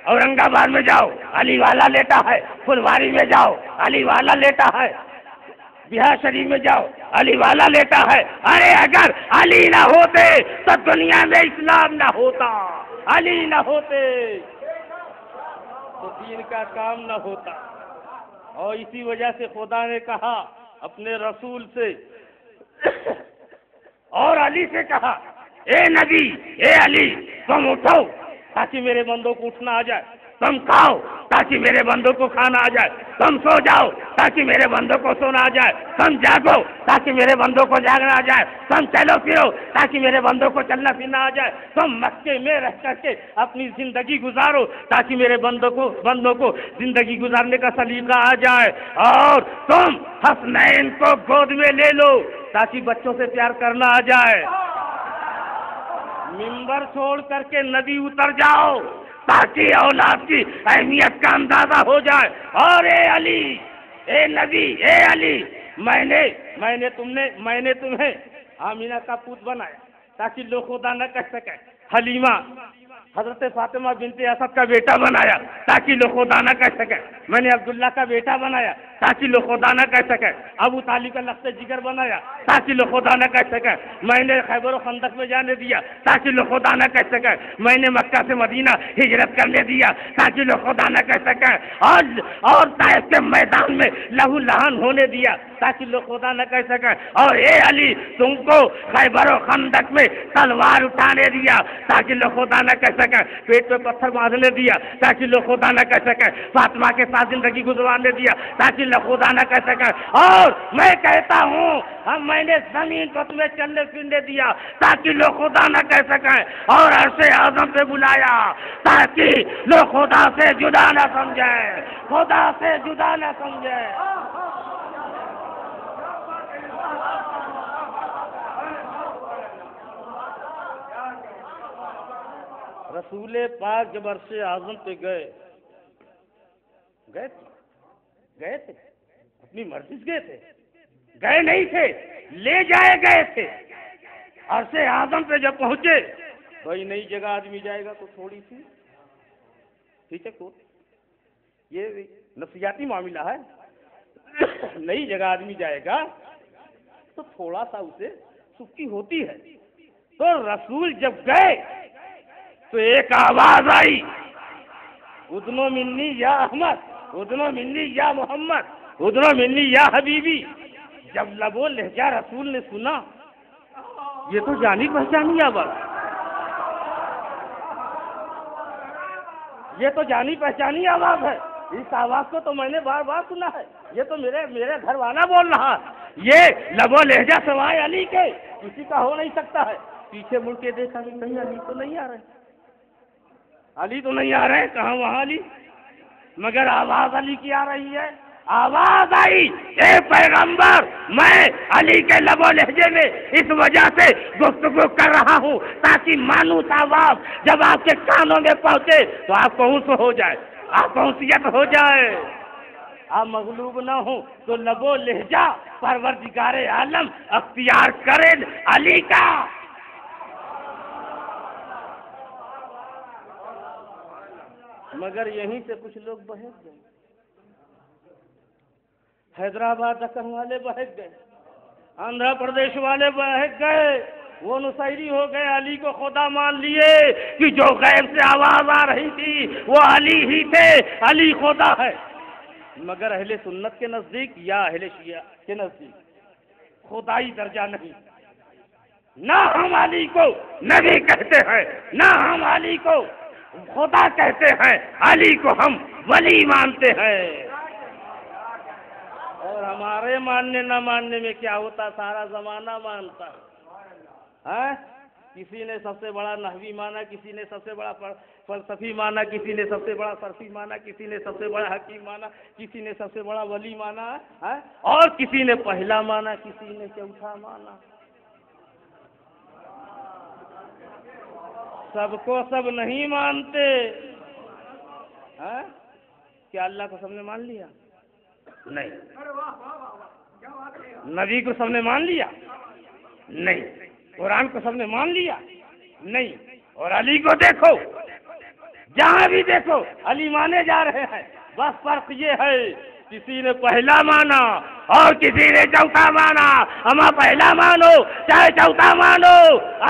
اورنگ آباد میں جاؤ علی والا لیٹا ہے، پھلواری میں جاؤ علی والا لیٹا ہے، بہار شریف میں جاؤ علی والا لیٹا ہے۔ ارے اگر علی نہ ہوتے تو دنیا میں اسلام نہ ہوتا، علی نہ ہوتے تو دین کا کام نہ ہوتا۔ اور اسی وجہ سے خدا نے کہا اپنے رسول سے اور علی سے کہا اے نبی اے علی تم اٹھو تاکہ میرے بندوں کو اٹھنا آ جائے۔ تم کھاؤ تاکہ میرے بندوں کو کھانا آ جائے، تم سو جاؤ تاکہ میرے بندوں کو سونا آ جائے، تم جاگو تاکہ میرے بندوں کو جاگنا آ جائے، تم چلو پھرو تاکہ میرے بندوں کو چلنا پھرنا آ جائے، تم مکے میں رہ کر کے اپنی زندگی گزارو تاکہ میرے بندوں کو زندگی گزارنے کا سلیقہ آ جائے، اور تم حسنین کو گود میں لے لو تاکہ بچوں سے پیار کرنا آ جائے۔ منبر چھوڑ کر کے ندی اتر جاؤ تاکہ اولاد کی اہمیت کا اندازہ ہو جائے۔ اور اے علی، اے نبی، اے علی، میں نے تمہیں آمینہ کا پوت بنایا تاکہ لوگ خدا نہ کہہ سکیں، حلیمہ حضرت فاطمہ بنت اسد کا بیٹا بنایا تاکہ لوگ خدا نہ کہہ سکیں، میں نے عبداللہ کا بیٹا بنایا تاکہ لوگ خدا نہ کہہ سکیں، ابو طالب کا لفظ جگر بنایا تاکہ لوگ خدا نہ کہہ سکیں، میں نے خیبر و خندق میں جانے دیا تاکہ لوگ خدا نہ کہہ سکیں، میں نے مکہ سے مدینہ ہجرت کرنے دیا تاکہ لوگ خدا نہ کہہ سکیں، اور طائف کے میدان میں لہو لہان ہونے دیا تاکہ لوگ خدا نہ کہہ سکیں، اور اے علی تم کو خیبر و خندق میں تلوار اٹھانے دیا تاکہ لوگ خدا نہ کہہ سکیں، پیٹ پہ پتھر باندھنے دیا تاکہ لوگ خدا نہ کہہ سکیں، فاطمہ کے ساتھ زندگی گزارنے دیا تاکہ لوگ خدا نہ کہہ سکیں، اور میں کہتا ہوں میں نے زمین پر تمہیں چلنے پھرنے دیا تاکہ لوگ خدا نہ کہہ سکیں، اور عرش اعظم پہ بلایا تاکہ لوگ خدا سے جدا نہ سمجھیں، خدا سے جدا نہ سمجھیں۔ رسول پاک جب عرش اعظم پہ گئے تھے اپنی مرضی سے گئے نہیں تھے، لے جائے گئے تھے۔ عرش اعظم پہ جب پہنچے، بھائی نئی جگہ آدمی جائے گا تو تھوڑی سی ٹھیک ہے، یہ نفسیاتی معاملہ ہے، نئی جگہ آدمی جائے گا تو تھوڑا سا اسے سستی ہوتی ہے، تو رسول جب گئے تو ایک آواز آئی، اذنو منی یا احمد، اذنو منی یا محمد، اذنو منی یا حبیبی۔ جب لبو لہجہ رسول نے سنا، یہ تو جانی پہچانی آواز، یہ تو جانی پہچانی آواز ہے، اس آواز کو تو میں نے بار بار سنا ہے، یہ تو میرے گھر والا بول رہا ہے، یہ لبو لہجہ سوائے علی کے کسی کا ہو نہیں سکتا ہے۔ پیچھے مڑ کے دیکھا کہ کہیں علی تو نہیں آ رہے، علی تو نہیں آ رہے، کہاں وہاں علی، مگر آواز علی کی آ رہی ہے۔ آواز آئی، اے پیغمبر میں علی کے لب و لہجے میں اس وجہ سے گفتگو کر رہا ہوں تاکہ مانوس آواز جب آپ کے کانوں میں پہنچے تو آپ کو انس ہو جائے، آپ کو انسیت ہو جائے، آپ مغلوب نہ ہوں، تو لب و لہجہ پروردگار عالم اختیار کرے علی کا۔ مگر یہیں سے کچھ لوگ بہک گئے، حیدرآباد دکن والے بہک گئے، آندھرا پردیش والے بہک گئے، وہ نصیری ہو گئے، علی کو خدا مان لیے کہ جو غیب سے آواز آ رہی تھی وہ علی ہی تھے، علی خدا ہے۔ مگر اہل سنت کے نزدیک یا اہل شیعہ کے نزدیک خدائی درجہ نہیں، نہ ہم علی کو نبی کہتے ہیں، نہ ہم علی کو خدا کہتے ہیں، علی کو ہم ولی مانتے ہیں۔ اور ہمارے ماننے نہ ماننے میں کیا ہوتا، سارا زمانہ مانتا ہے۔ کسی نے سب سے بڑا نحوی مانا، کسی نے سب سے بڑا فلسفی مانا، کسی نے سب سے بڑا صرفی مانا، کسی نے سب سے بڑا حکیم مانا، کسی نے سب سے بڑا ولی مانا ہے، اور کسی نے پہلا مانا، کسی نے چوتھا مانا۔ سب کو سب نہیں مانتے، کیا اللہ کو سب نے مان لیا؟ نہیں۔ نبی کو سب نے مان لیا؟ نہیں۔ قرآن کو سب نے مان لیا؟ نہیں۔ اور علی کو دیکھو، جہاں بھی دیکھو علی مانے جا رہے ہیں، بس فرق یہ ہے کسی نے پہلا مانا، اور کسی نے چوتھا مانا اما پہلا مانو چاہے چوتھا مانو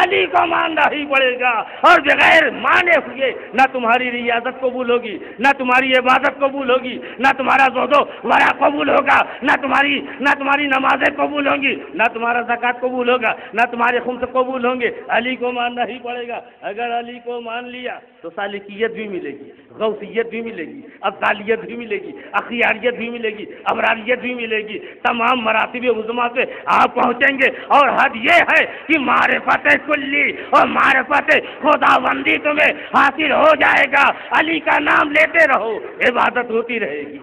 علی کو ماننا ہی پڑے گا، اور بغیر مانے ہوئے نہ تمہاری ریاضت قبول ہوگی، نہ تمہاری عبادت قبول ہوگی، نہ تمہارا زہد و ورع قبول ہوگا، نہ تمہاری نمازیں قبول ہوں گی، نہ تمہارا زکوٰۃ قبول ہوگا، نہ تمہارے خمس قبول ہوں گے۔ علی کو ماننا ہی پڑے گا۔ اگر علی کو مان لیا تو سالکیت بھی ملے گی، غوثیت بھی ملے گی، افضالیت بھی ملے گی، اخیاریت بھی ملے گی، ابراریت بھی ملے گی، تمام مراتب عظمیٰ سے آپ پہنچیں گے۔ اور حد یہ ہے کہ معرفت کلی اور معرفت خداوندی تمہیں حاصل ہو جائے گا۔ علی کا نام لیتے رہو، عبادت ہوتی رہے گی۔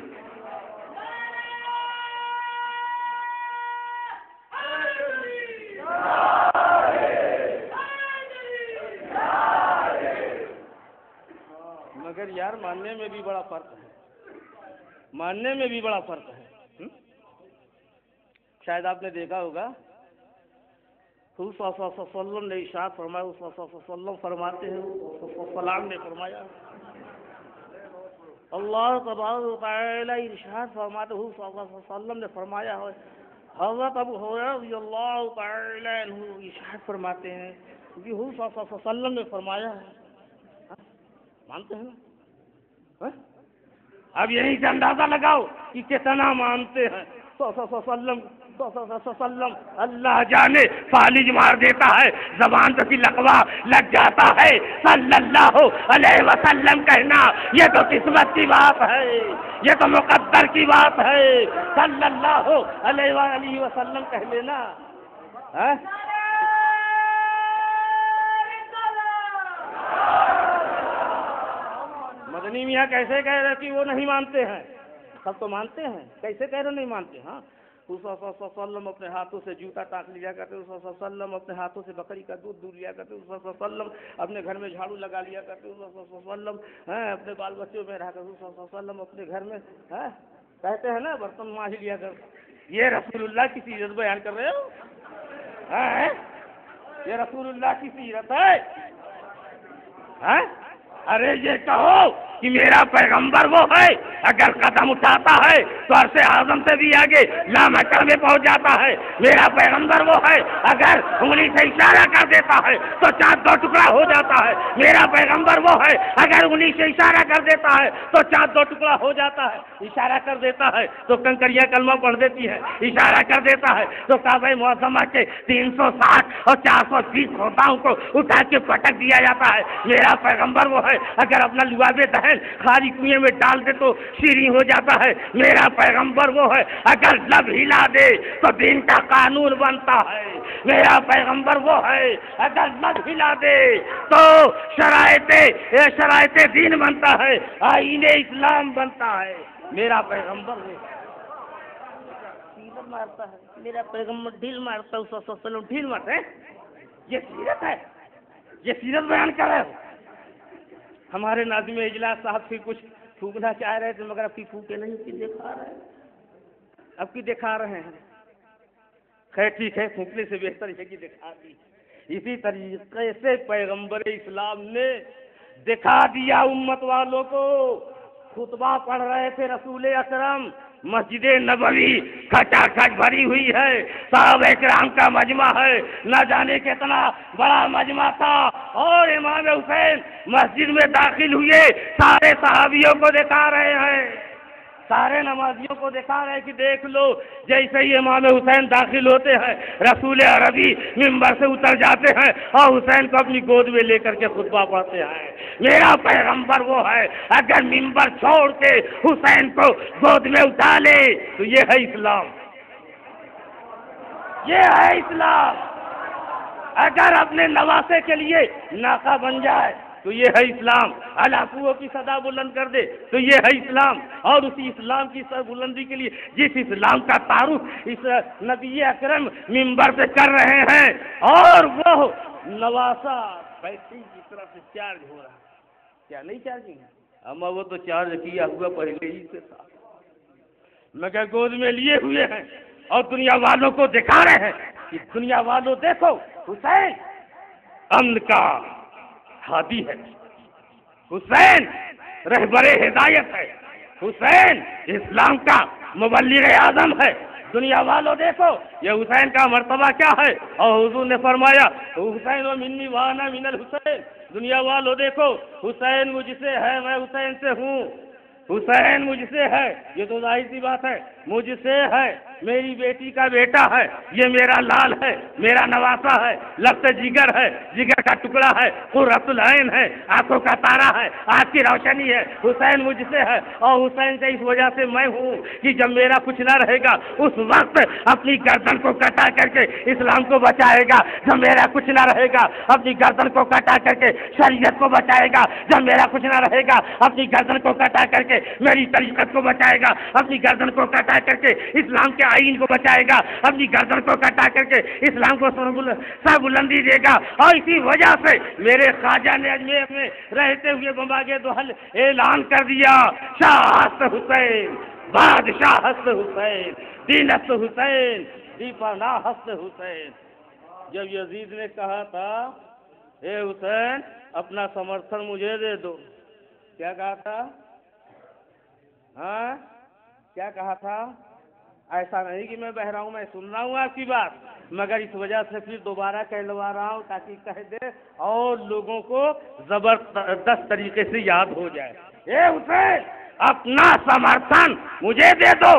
مگر یار ماننے میں بھی بڑا فرق ہے، ماننے میں بھی بڑا فرق ہے۔ شاید آپ نے دیکھا ہوگا حضور صلی اللہ علیہ وسلم نے ارشاد فرمایا، حضور صلی اللہ علیہ وسلم فرماتے ہیں، السلام نے فرمایا، اللہ تبارک و تعالی ارشاد فرماتے، حضور صلی اللہ علیہ وسلم نے فرمایا ہے، حضرت ابو ہریرہ رضی اللہ تعالی عنہ ارشاد فرماتے ہیں کہ حضور صلی اللہ علیہ وسلم نے فرمایا ہے۔ مانتے ہیں نا؟ اب یہیں سے اندازہ لگاؤ کہ کتنا مانتے ہیں۔ وسلم اللہ جانے فالج مار دیتا ہے، زبان پہ لقوا لگ جاتا ہے۔ صلی اللہ علیہ وسلم کہنا یہ تو قسمت کی بات ہے، یہ تو مقدر کی بات ہے۔ صلی اللہ علیہ وآلہ وسلم کہہ لینا۔ مدنی میاں کیسے کہہ رہے کہ وہ نہیں مانتے ہیں؟ سب تو مانتے ہیں، کیسے کہہ رہے نہیں مانتے؟ ہاں، صلی اللہ علیہ وسلم اپنے ہاتھوں سے جوتا ٹانک لیا کرتے، صلی اللہ علیہ وسلم اپنے ہاتھوں سے بکری کا دودھ دور لیا کرتے، صلی اللہ علیہ وسلم اپنے گھر میں جھاڑو لگا لیا کرتے، صلی اللہ علیہ وسلم اپنے بال بچوں میں رہا کرتے، صلی اللہ علیہ وسلم اپنے گھر میں کہتے ہیں نا برتن مانج لیا کرتے۔ یہ رسول اللہ کی سیرت بیان کر رہے ہو؟ یہ رسول اللہ کی سیرت ہے؟ ارے یہ کہو کہ میرا پیغمبر وہ ہے، اگر قدم اٹھاتا ہے تو عرش اعظم سے بھی آگے لامکہ میں پہنچ جاتا ہے۔ میرا پیغمبر وہ ہے، اگر انگلی سے اشارہ کر دیتا ہے تو چاند دو ٹکڑا ہو جاتا ہے۔ میرا پیغمبر وہ ہے، اگر انگلی سے اشارہ کر دیتا ہے تو چاند دو ٹکڑا ہو جاتا ہے۔ اشارہ کر دیتا ہے تو کنکریاں کلمہ پڑھ دیتی ہے، اشارہ کر دیتا ہے تو کعبہ معظمہ کے 360 اور 420 خطاؤں کو اٹھا کے پٹک دیا جاتا ہے۔ میرا پیغمبر وہ ہے، اگر اپنا لباب دہن خالی کنویں میں ڈال دے تو شیریں ہو جاتا ہے۔ میرا پیغمبر وہ ہے، اگر لب ہلا دے تو دین کا قانون بنتا ہے۔ میرا پیغمبر وہ ہے، اگر لب ہلا دے تو شرائط دین بنتا ہے، آئین اسلام بنتا ہے۔ میرا پیغمبر وہ سیرت مارتا ہے، میرا پیغمبر ڈھیل مارتا ہے، صلی اللہ علیہ وسلم ڈھیل مارتا ہے۔ یہ سیرت ہے، یہ سیرت بیان کر رہے ہو۔ ہمارے ناظم اجلاس صاحب پھر کچھ پھونکنا چاہ رہے تھے، مگر اب کی پھونکے نہیں، کی دکھا رہے ہیں، اب کی دکھا رہے ہیں۔ خیر ٹھیک ہے، پھونکنے سے بہتر ہے کہ دکھا دی۔ اسی طریقے سے پیغمبر اسلام نے دکھا دیا امت والوں کو۔ خطبہ پڑھ رہے تھے رسول اکرم، مسجد نبوی کھچا کھچ بھری ہوئی ہے، صحابہ کرام کا مجمع ہے، نہ جانے کتنا بڑا مجمع تھا۔ اور امام حسین مسجد میں داخل ہوئے، سارے صحابیوں کو دکھا رہے ہیں، سارے نمازیوں کو دکھا رہے ہیں کہ دیکھ لو۔ جیسے ہی امام حسین داخل ہوتے ہیں، رسول عربی ممبر سے اتر جاتے ہیں اور حسین کو اپنی گود میں لے کر کے خطبہ پڑھتے ہیں۔ میرا پیغمبر وہ ہے، اگر ممبر چھوڑ کے حسین کو گود میں اٹھا لے تو یہ ہے اسلام، یہ ہے اسلام۔ اگر اپنے نواسے کے لیے ناکہ بن جائے تو یہ ہے اسلام، ہلاکوؤں کی صدا بلند کر دے تو یہ ہے اسلام۔ اور اسی اسلام کی سر بلندی کے لیے جس اسلام کا تعارف اس نبی اکرم ممبر سے کر رہے ہیں، اور وہ نواسا بیٹری کی طرف سے چارج ہو رہا ہے، کیا نہیں چارجنگ ہے؟ اما وہ تو چارج کیا ہوا پہلے ہی سے تھا، مگر گود میں لیے ہوئے ہیں اور دنیا والوں کو دکھا رہے ہیں کہ دنیا والوں دیکھو، حسین امن کا ہادی ہے، حسین رہبر ہدایت ہے، حسین اسلام کا مبلغ اعظم ہے۔ دنیا والوں دیکھو یہ حسین کا مرتبہ کیا ہے، اور حضور نے فرمایا حسین و منی وانا من الحسین، دنیا والوں دیکھو حسین مجھ سے ہے، میں حسین سے ہوں، حسین مجھ سے ہے، یہ تو ظاہر سی بات ہے، مجھ سے ہے، میری بیٹی کا بیٹا ہے، یہ میرا لال ہے، میرا نواسا ہے، لفظ جگر ہے، جگر کا ٹکڑا ہے، قرۃ العین ہے، آنکھوں کا تارا ہے، آنکھ کی روشنی ہے، حسین مجھ سے ہے، اور حسین سے اس وجہ سے میں ہوں کہ جب میرا کچھ نہ رہے گا اس وقت اپنی گردن کو کٹا کر کے اسلام کو بچائے گا، جب میرا کچھ نہ رہے گا اپنی گردن کو کٹا کر کے شریعت کو بچائے گا، جب میرا کچھ نہ رہے گا اپنی گردن کو کٹا کر کے میری طریقت کو بچائے گا، اپنی گردن کو کٹا کر کے اسلام کے آئین کو بچائے گا، اپنی گردن کو کٹا کر کے اسلام کو سر بلندی دے گا، اور اسی وجہ سے میرے خواجہ نے اجمیر میں رہتے ہوئے بمباگے دوحل اعلان کر دیا، شاہ ہست حسین، بادشاہ ہست حسین، دین ہست حسین، دیپانا ہست حسین۔ جب یزید نے کہا تھا اے حسین اپنا سمرتھن مجھے دے دو، کیا کہا تھا؟ ہاں کیا کہا تھا؟ ایسا نہیں کہ میں بہرا ہوں، میں سن رہا ہوں آپ کی بات، مگر اس وجہ سے پھر دوبارہ کہلوا رہا ہوں تاکہ کہہ دے اور لوگوں کو زبردست طریقے سے یاد ہو جائے۔ اے حسین اپنا سمرتھن مجھے دے دو،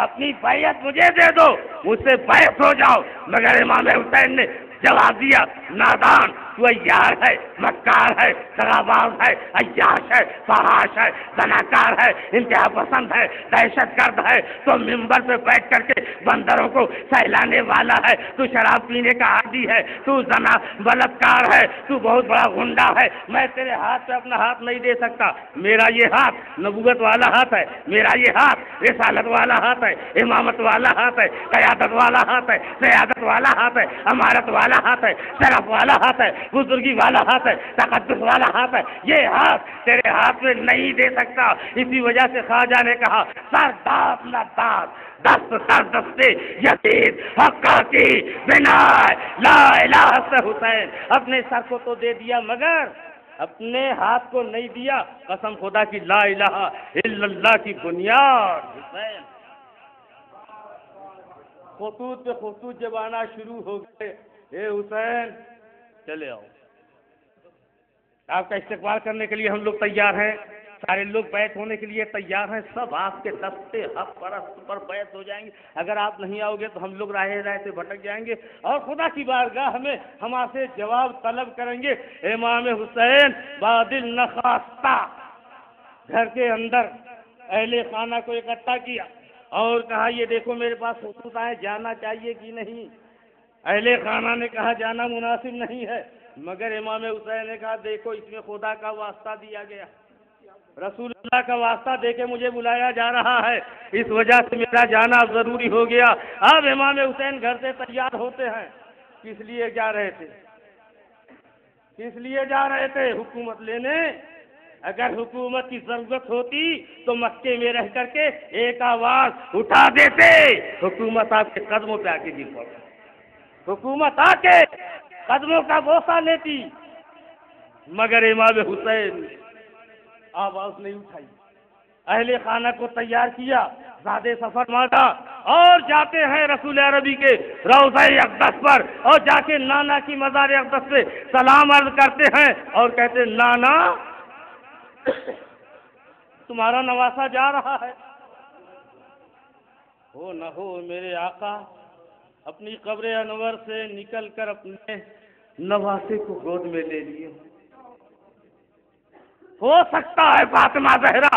اپنی بیعت مجھے دے دو، مجھ سے بیعت ہو جاؤ، مگر امام حسین نے جواب دیا نادان، تو عیار ہے، مکار ہے، دغاباز ہے، عیاش ہے، فحاش ہے، زناکار ہے، انتہا پسند ہے، دہشت گرد ہے، تو ممبر پہ بیٹھ کر کے بندروں کو سہلانے والا ہے، تو شراب پینے کا عادی ہے، تو زنا بلاتکار ہے، تو بہت بڑا غنڈا ہے، میں تیرے ہاتھ پہ اپنا ہاتھ نہیں دے سکتا، میرا یہ ہاتھ نبوت والا ہاتھ ہے، میرا یہ ہاتھ رسالت والا ہاتھ ہے، امامت والا ہاتھ ہے، قیادت والا ہاتھ ہے، سیادت والا ہاتھ ہے، امارت والا ہاتھ ہے، شرف والا ہاتھ ہے، بزرگی والا ہاتھ ہے، تقدس والا ہاتھ ہے، یہ ہاتھ تیرے ہاتھ میں نہیں دے سکتا۔ اسی وجہ سے خواجہ نے کہا سر داد نہ داد، دست سر دستے یزید حقہ کی بنا لا الہ سے حسین، اپنے سر کو تو دے دیا مگر اپنے ہاتھ کو نہیں دیا، قسم خدا کی لا الہ الا اللہ کی بنیاد حسین۔ خطوط پہ خطوط جب آنا شروع ہو گئے، اے حسین چلے آؤ، آپ کا استقبال کرنے کے لیے ہم لوگ تیار ہیں، سارے لوگ بیعت ہونے کے لیے تیار ہیں، سب آپ کے دستے حق پرست پر بیعت ہو جائیں گے، اگر آپ نہیں آؤ گے تو ہم لوگ راہ سے بھٹک جائیں گے اور خدا کی بارگاہ میں ہم آپ سے جواب طلب کریں گے۔ امام حسین بادل نخواستہ گھر کے اندر اہل خانہ کو اکٹھا کیا اور کہا یہ دیکھو میرے پاس خطوط آئے، جانا چاہیے کہ نہیں؟ اہل خانہ نے کہا جانا مناسب نہیں ہے، مگر امام حسین نے کہا دیکھو اس میں خدا کا واسطہ دیا گیا، رسول اللہ کا واسطہ دے کے مجھے بلایا جا رہا ہے، اس وجہ سے میرا جانا ضروری ہو گیا۔ اب امام حسین گھر سے تیار ہوتے ہیں، کس لیے جا رہے تھے؟ کس لیے جا رہے تھے؟ حکومت لینے۔ اگر حکومت کی ضرورت ہوتی تو مکے میں رہ کر کے ایک آواز اٹھا دیتے، حکومت آپ کے قدموں پہ آ کے گر پڑتی، حکومت آ کے قدموں کا بوسہ لیتی، مگر امام حسین آواز نہیں اٹھائی، اہل خانہ کو تیار کیا، زادے سفر مانگا اور جاتے ہیں رسول عربی کے روضہ اقدس پر اور جا کے نانا کی مزار اقدس سے سلام عرض کرتے ہیں اور کہتے ہیں نانا تمہارا نواسا جا رہا ہے۔ ہو نہ ہو میرے آقا اپنی قبر انور سے نکل کر اپنے نواسے کو گود میں لے لیے، ہو سکتا ہے فاطمہ زہرا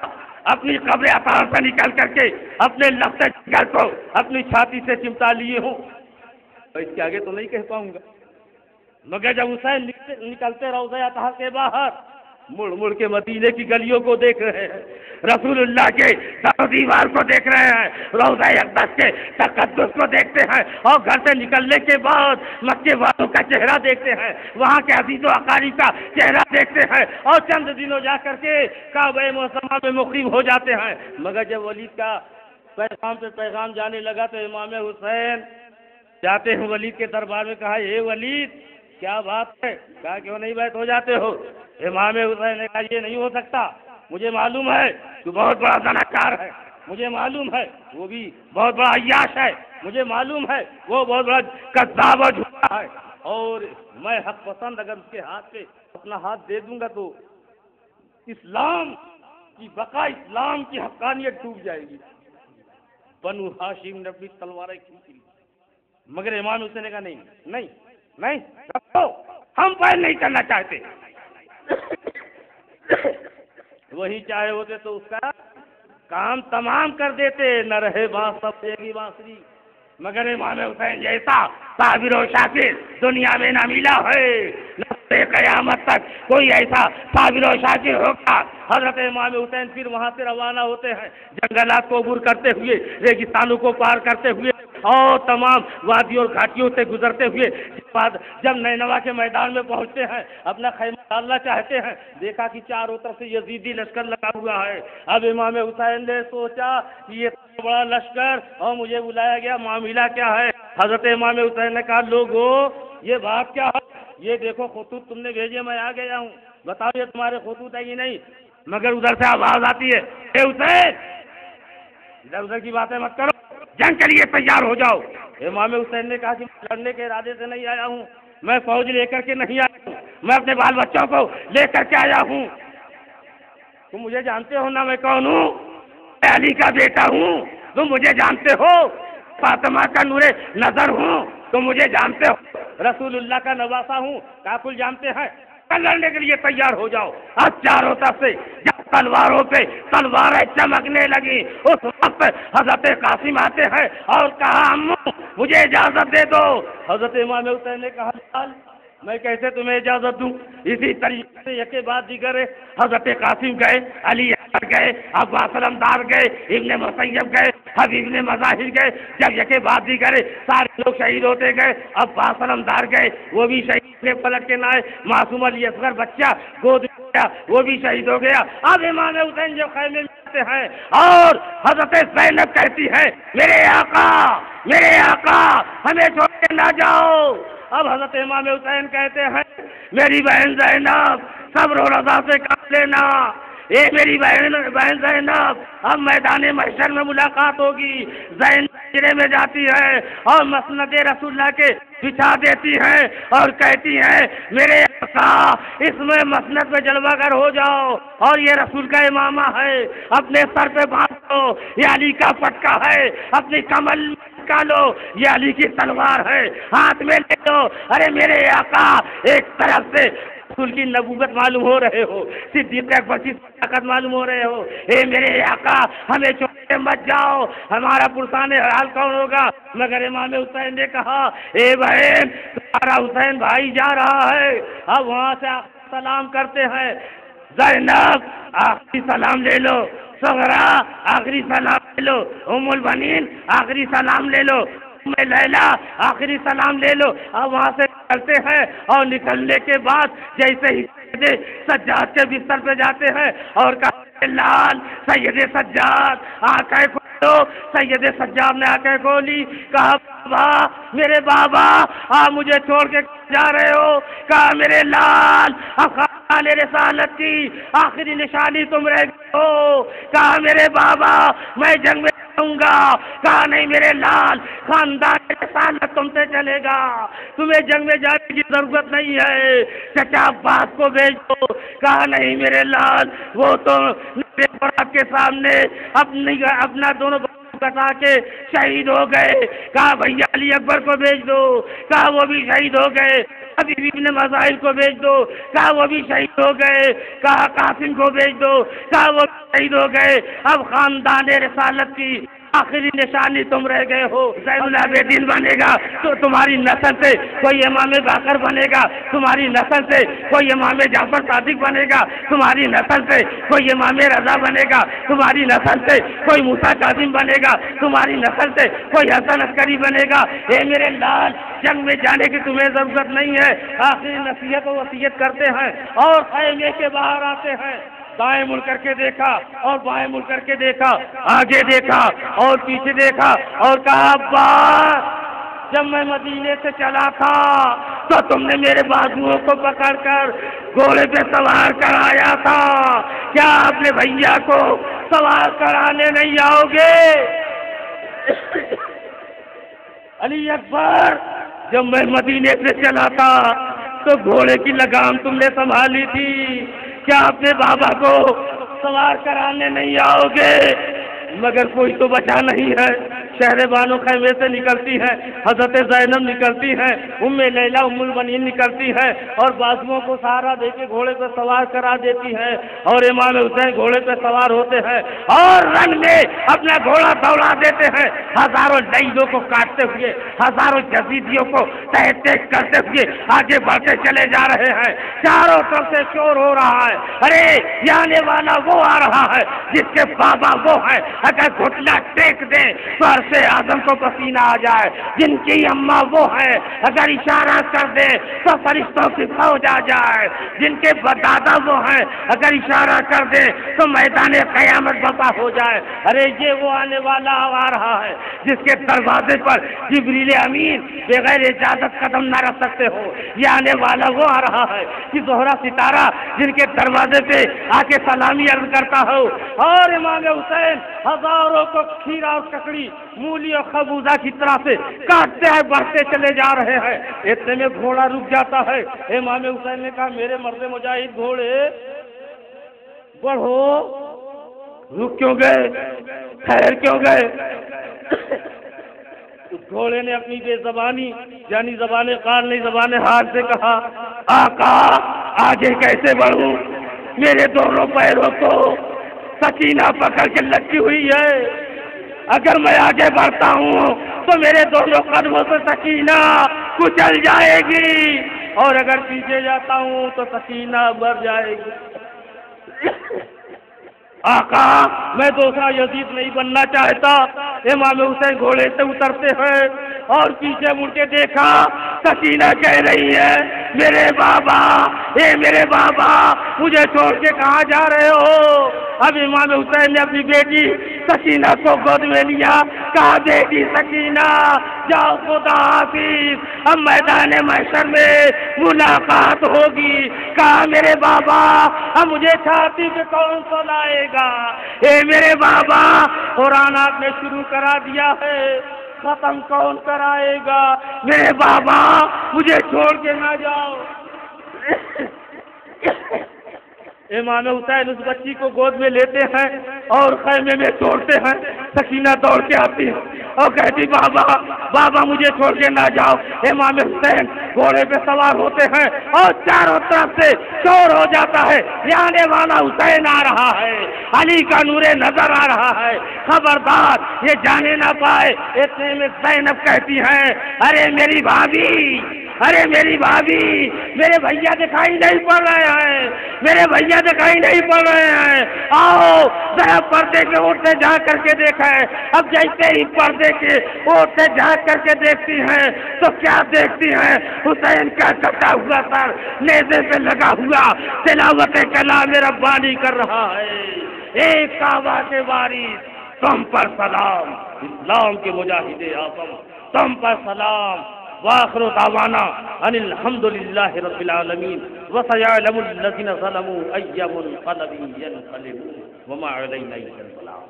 اپنی قبر اطہر سے نکل کر کے اپنے لفظ جگر کو اپنی چھاتی سے چمٹا لیے ہوں، تو اس کے آگے تو نہیں کہہ پاؤں گا، مگر جب حسین نکلتے روضہ اطہر کے باہر مڑ مڑ کے مدینے کی گلیوں کو دیکھ رہے ہیں، رسول اللہ کے در و دیوار کو دیکھ رہے ہیں، روضہ اقدس کے تقدس کو دیکھتے ہیں اور گھر سے نکلنے کے بعد مکے والوں کا چہرہ دیکھتے ہیں، وہاں کے عزیز و اقارب کا چہرہ دیکھتے ہیں اور چند دنوں جا کر کے کعبہ معظمہ میں مقیم ہو جاتے ہیں۔ مگر جب ولید کا پیغام پہ پیغام جانے لگا تو امام حسین جاتے ہیں ولید کے دربار میں، کہا اے ولید کیا بات ہے؟ کہا کیوں نہیں بیعت ہو جاتے ہو؟ امام حسین نے کہا یہ نہیں ہو سکتا، مجھے معلوم ہے تو بہت بڑا زناکار ہے، مجھے معلوم ہے وہ بھی بہت بڑا عیاش ہے، مجھے معلوم ہے وہ بہت بڑا کذاب اور جھوٹا ہے، اور میں حق پسند اگر اس کے ہاتھ پہ اپنا ہاتھ دے دوں گا تو اسلام کی بقا، اسلام کی حقانیت ڈوب جائے گی۔ بنو ہاشم نے اپنی تلواریں کھینچی، مگر امام حسین نے کہا نہیں نہیں نہیں رکھو، ہم پیر نہیں کرنا چاہتے۔ وہی چاہے ہوتے تو اس کا کام تمام کر دیتے، نہ رہے بانس سب ایک ہی بانسری، مگر امام حسین جیسا صابر و شاکر دنیا میں نہ ملا ہے، نہ قیامت تک کوئی ایسا صابر و شاکر ہوگا۔ حضرت امام حسین پھر وہاں سے روانہ ہوتے ہیں، جنگلات کو عبور کرتے ہوئے، ریگستانوں کو پار کرتے ہوئے اور تمام وادیوں اور گھاٹیوں سے گزرتے ہوئے جب نینوا کے میدان میں پہنچتے ہیں، اپنا خیمہ ڈالنا چاہتے ہیں، دیکھا کہ چاروں طرف سے یزیدی لشکر لگا ہوا ہے۔ اب امام حسین نے سوچا کہ یہ بڑا لشکر اور مجھے بلایا گیا، معاملہ کیا ہے؟ حضرت امام حسین نے کہا لوگو یہ بات کیا ہے؟ یہ دیکھو خطوط تم نے بھیجے، میں آ گیا ہوں، بتاؤ یہ تمہارے خطوط ہے کہ نہیں؟ مگر ادھر سے آواز آتی ہے، اے حسین ادھر ادھر کی باتیں مت کرو، جنگ کے لیے تیار ہو جاؤ۔ امام حسین نے کہا کہ میں لڑنے کے ارادے سے نہیں آیا ہوں، میں فوج لے کر کے نہیں آیا ہوں، میں اپنے بال بچوں کو لے کر کے آیا ہوں۔ تم مجھے جانتے ہو نا میں کون ہوں؟ میں علی کا بیٹا ہوں، تم مجھے جانتے ہو، فاطمہ کا نور نظر ہوں، تم مجھے جانتے ہو، رسول اللہ کا نواسا ہوں، کاکل جانتے ہیں، لڑنے کے لیے تیار ہو جاؤ۔ اب چاروں طرف سے جب تلواروں پہ تلواریں چمکنے لگی، اس وقت حضرت قاسم آتے ہیں اور کہا امو مجھے اجازت دے دو۔ حضرت امام حسین نے کہا لال میں کیسے تمہیں اجازت دوں؟ اسی طریقے سے یکے بعد دیگر حضرت قاسم گئے، علی اکبر گئے، عباس علمدار گئے، ابن مسیب گئے، حبیب ابن مظاہر گئے، جب یکے بعد دیگر سارے لوگ شہید ہوتے گئے، عباس علمدار گئے، وہ بھی شہید کے پلٹ کے نہ آئے، معصوم علی اصغر بچہ گود میں گیا، وہ بھی شہید ہو گیا۔ اب امام حسین جو خیمے میں آتے ہیں اور حضرت زینب کہتی ہے میرے آقا ہمیں چھوڑ کے نہ جاؤ۔ اب حضرت امام حسین کہتے ہیں میری بہن زینب صبر و رضا سے کام لینا، اے میری بہن زینب اب میدان محشر میں ملاقات ہوگی۔ زینب چرے میں جاتی ہے اور مسند رسول اللہ کے بچھا دیتی ہے اور کہتی ہے میرے آقا اس میں مسند میں جلوہ گر ہو جاؤ، اور یہ رسول کا امامہ ہے، اپنے سر پہ باندھ لو، یہ علی کا پٹکا ہے، اپنی کمل نکالو، یہ علی کی تلوار ہے، ہاتھ میں لے لو۔ ارے میرے آقا ایک طرف سے رسول کی نبوت معلوم ہو رہے ہو، صدیق اکبر کی طاقت معلوم ہو رہے ہو، اے میرے آقا ہمیں چھوڑ کے مت جاؤ، ہمارا پرسان حال کون ہوگا؟ مگر امام حسین نے کہا اے بہن تمہارا حسین بھائی جا رہا ہے۔ اب وہاں سے سلام کرتے ہیں، زینب آخری سلام لے لو، صغرا آخری سلام لے لو، ام البنین آخری سلام لے لو، میں لیلا آخری سلام لے لو۔ اب وہاں سے نکلتے ہیں اور نکلنے کے بعد جیسے ہی سجاد کے بستر پہ جاتے ہیں اور کہا لال سید سجاد آنکھیں کھولو۔ سید سجاد نے آنکھیں کھولی، کہا بابا میرے بابا آپ مجھے چھوڑ کے جا رہے ہو؟ کہا میرے لال خاندان رسالت کی آخری نشانی تم رہ گئے ہو۔ کہا میرے بابا میں جنگ میں جاؤں گا۔ کہا نہیں میرے لال خاندان رسالت تم سے چلے گا، تمہیں جنگ میں جانے کی ضرورت نہیں ہے، چچا عباس کو بھیج دو۔ کہا نہیں میرے لال وہ تو میرے خواب کے سامنے اپنا دونوں کٹا کے شہید ہو گئے۔ کہا بھیا علی اکبر کو بھیج دو۔ کہا وہ بھی شہید ہو گئے۔ حبیب ابن مظاہر کو بھیج دو۔ کہا وہ بھی شہید ہو گئے۔ کہا قاسم کو بھیج دو۔ کہا وہ بھی شہید ہو گئے۔ اب خاندان رسالت کی آخری نشانی تم رہ گئے ہو۔ زین العابدین بنے گا تو تمہاری نسل سے کوئی امام باقر بنے گا، تمہاری نسل سے کوئی امام جعفر صادق بنے گا، تمہاری نسل سے کوئی امام رضا بنے گا، تمہاری نسل سے کوئی موسیٰ کاظم بنے گا، تمہاری نسل سے کوئی حسن عسکری بنے گا۔ اے میرے لال جنگ میں جانے کی تمہیں ضرورت نہیں ہے۔ آخری نصیحت و وصیت کرتے ہیں اور خیمے کے باہر آتے ہیں۔ دائیں مڑ کر کے دیکھا اور بائیں مڑ کر کے دیکھا، آگے دیکھا اور پیچھے دیکھا اور کہا ابا جب میں مدینے سے چلا تھا تو تم نے میرے بازوؤں کو پکڑ کر گھوڑے پہ سوار کرایا تھا، کیا اپنے بھیا کو سوار کرانے نہیں آؤ گے؟ علی اکبر، جب میں مدینے سے چلا تھا تو گھوڑے کی لگام تم نے سنبھالی تھی، کیا اپنے بابا کو سوار کرانے نہیں آؤ گے؟ مگر کوئی تو بچا نہیں ہے۔ شہر بانو خیمے سے نکلتی ہے، حضرت زینب نکلتی ہے، ام لیلہ ام المؤمنین نکلتی ہے اور بازوؤں کو سہارا دے کے گھوڑے پہ سوار کرا دیتی ہے، اور امام حسین گھوڑے پہ سوار ہوتے ہیں اور رنگ میں اپنا گھوڑا دوڑا دیتے ہیں، ہزاروں لعیبوں کو کاٹتے ہوئے، ہزاروں یزیدیوں کو تہہ تیز کرتے ہوئے آگے بڑھتے چلے جا رہے ہیں۔ چاروں طرف سے شور ہو رہا ہے، ارے یہ آنے والا وہ آ رہا ہے جس کے بابا وہ ہے، اگر گھٹنا ٹیک دے تو عرش اعظم کو پسینہ آ جائے، جن کی اماں وہ ہے، اگر اشارہ کر دے تو فرشتوں کی فوج آ جائے، جن کے دادا وہ ہیں، اگر اشارہ کر دے تو میدان قیامت برپا ہو جائے۔ ارے یہ وہ آنے والا آ رہا ہے جس کے دروازے پر جبریل امین بغیر اجازت قدم نہ رکھ سکتے ہو، یہ آنے والا وہ آ رہا ہے کہ زہرہ ستارہ جن کے دروازے پہ آ کے سلامی عرض کرتا ہو، اور امام حسین ہزاروں کو کھیرا اور ککڑی، مولی اور خربوزہ کی طرح سے کاٹتے ہیں، بڑھتے چلے جا رہے ہیں۔ اتنے میں گھوڑا رک جاتا ہے۔ امام حسین نے کہا میرے مرد مجاہد گھوڑے بڑھو، رک کیوں گئے، ٹھہر کیوں گئے؟ اس گھوڑے نے اپنی بے زبانی یعنی زبان قال نہیں زبان حال سے کہا، آقا آگے کیسے بڑھوں، میرے دونوں پیروں کو سکینہ پکڑ کے لٹکی ہوئی ہے، اگر میں آگے بڑھتا ہوں تو میرے دونوں قدموں سے سکینہ کچل جائے گی، اور اگر پیچھے جاتا ہوں تو سکینہ بڑھ جائے گی۔ آقا میں دوسرا یزید نہیں بننا چاہتا۔ امام حسین گھوڑے سے اترتے ہیں اور پیچھے مڑ کے دیکھا، سکینہ کہہ رہی ہے میرے بابا، اے میرے بابا مجھے چھوڑ کے کہاں جا رہے ہو؟ اب امام حسین نے اپنی بیٹی سکینہ کو گود میں لیا، کہا بیٹی سکینہ جاؤ خدا حافظ، اب میدان محشر میں ملاقات ہوگی۔ کہا میرے بابا اب مجھے چھاتی پہ کون سلائے گا؟ اے میرے بابا قرآن آپ نے شروع کرا دیا ہے، ختم کون کرائے گا؟ میرے بابا مجھے چھوڑ کے نہ جاؤ۔ امام حسین اس بچی کو گود میں لیتے ہیں اور خیمے میں چھوڑتے ہیں۔ سکینہ دوڑ کے آتی ہے اور کہتی بابا بابا مجھے چھوڑ کے نہ جاؤ۔ امام حسین گھوڑے پہ سوار ہوتے ہیں اور چاروں طرف سے شور ہو جاتا ہے، یہ آنے والا حسین آ رہا ہے، علی کا نور نظر آ رہا ہے، خبردار یہ جانے نہ پائے۔ اتنے میں زینب کہتی ہیں ارے میری بھابھی، ارے میری بھابھی، میرے بھیا دکھائی نہیں پڑ رہے ہیں، میرے بھیا دکھائی نہیں پڑ رہے ہیں، آؤ ذرا پردے کے اوٹ سے جا کر کے دیکھیں۔ اب جیسے ہی پردے کے اوٹ سے جا کر کے دیکھتی ہیں تو کیا دیکھتی ہیں؟ حسین کا کٹا ہوا سر نیزے پہ لگا ہوا تلاوت کلام ربانی کر رہا ہے۔ ایک کعبہ کے وارث تم پر سلام، اسلام کے مجاہد اعظم تم پر سلام، وآخر دعوانا ان الحمد للہ رب العالمین وسيعلم الذين ظلموا أي منقلب ينقلبون وما علينا إلا البلاغ۔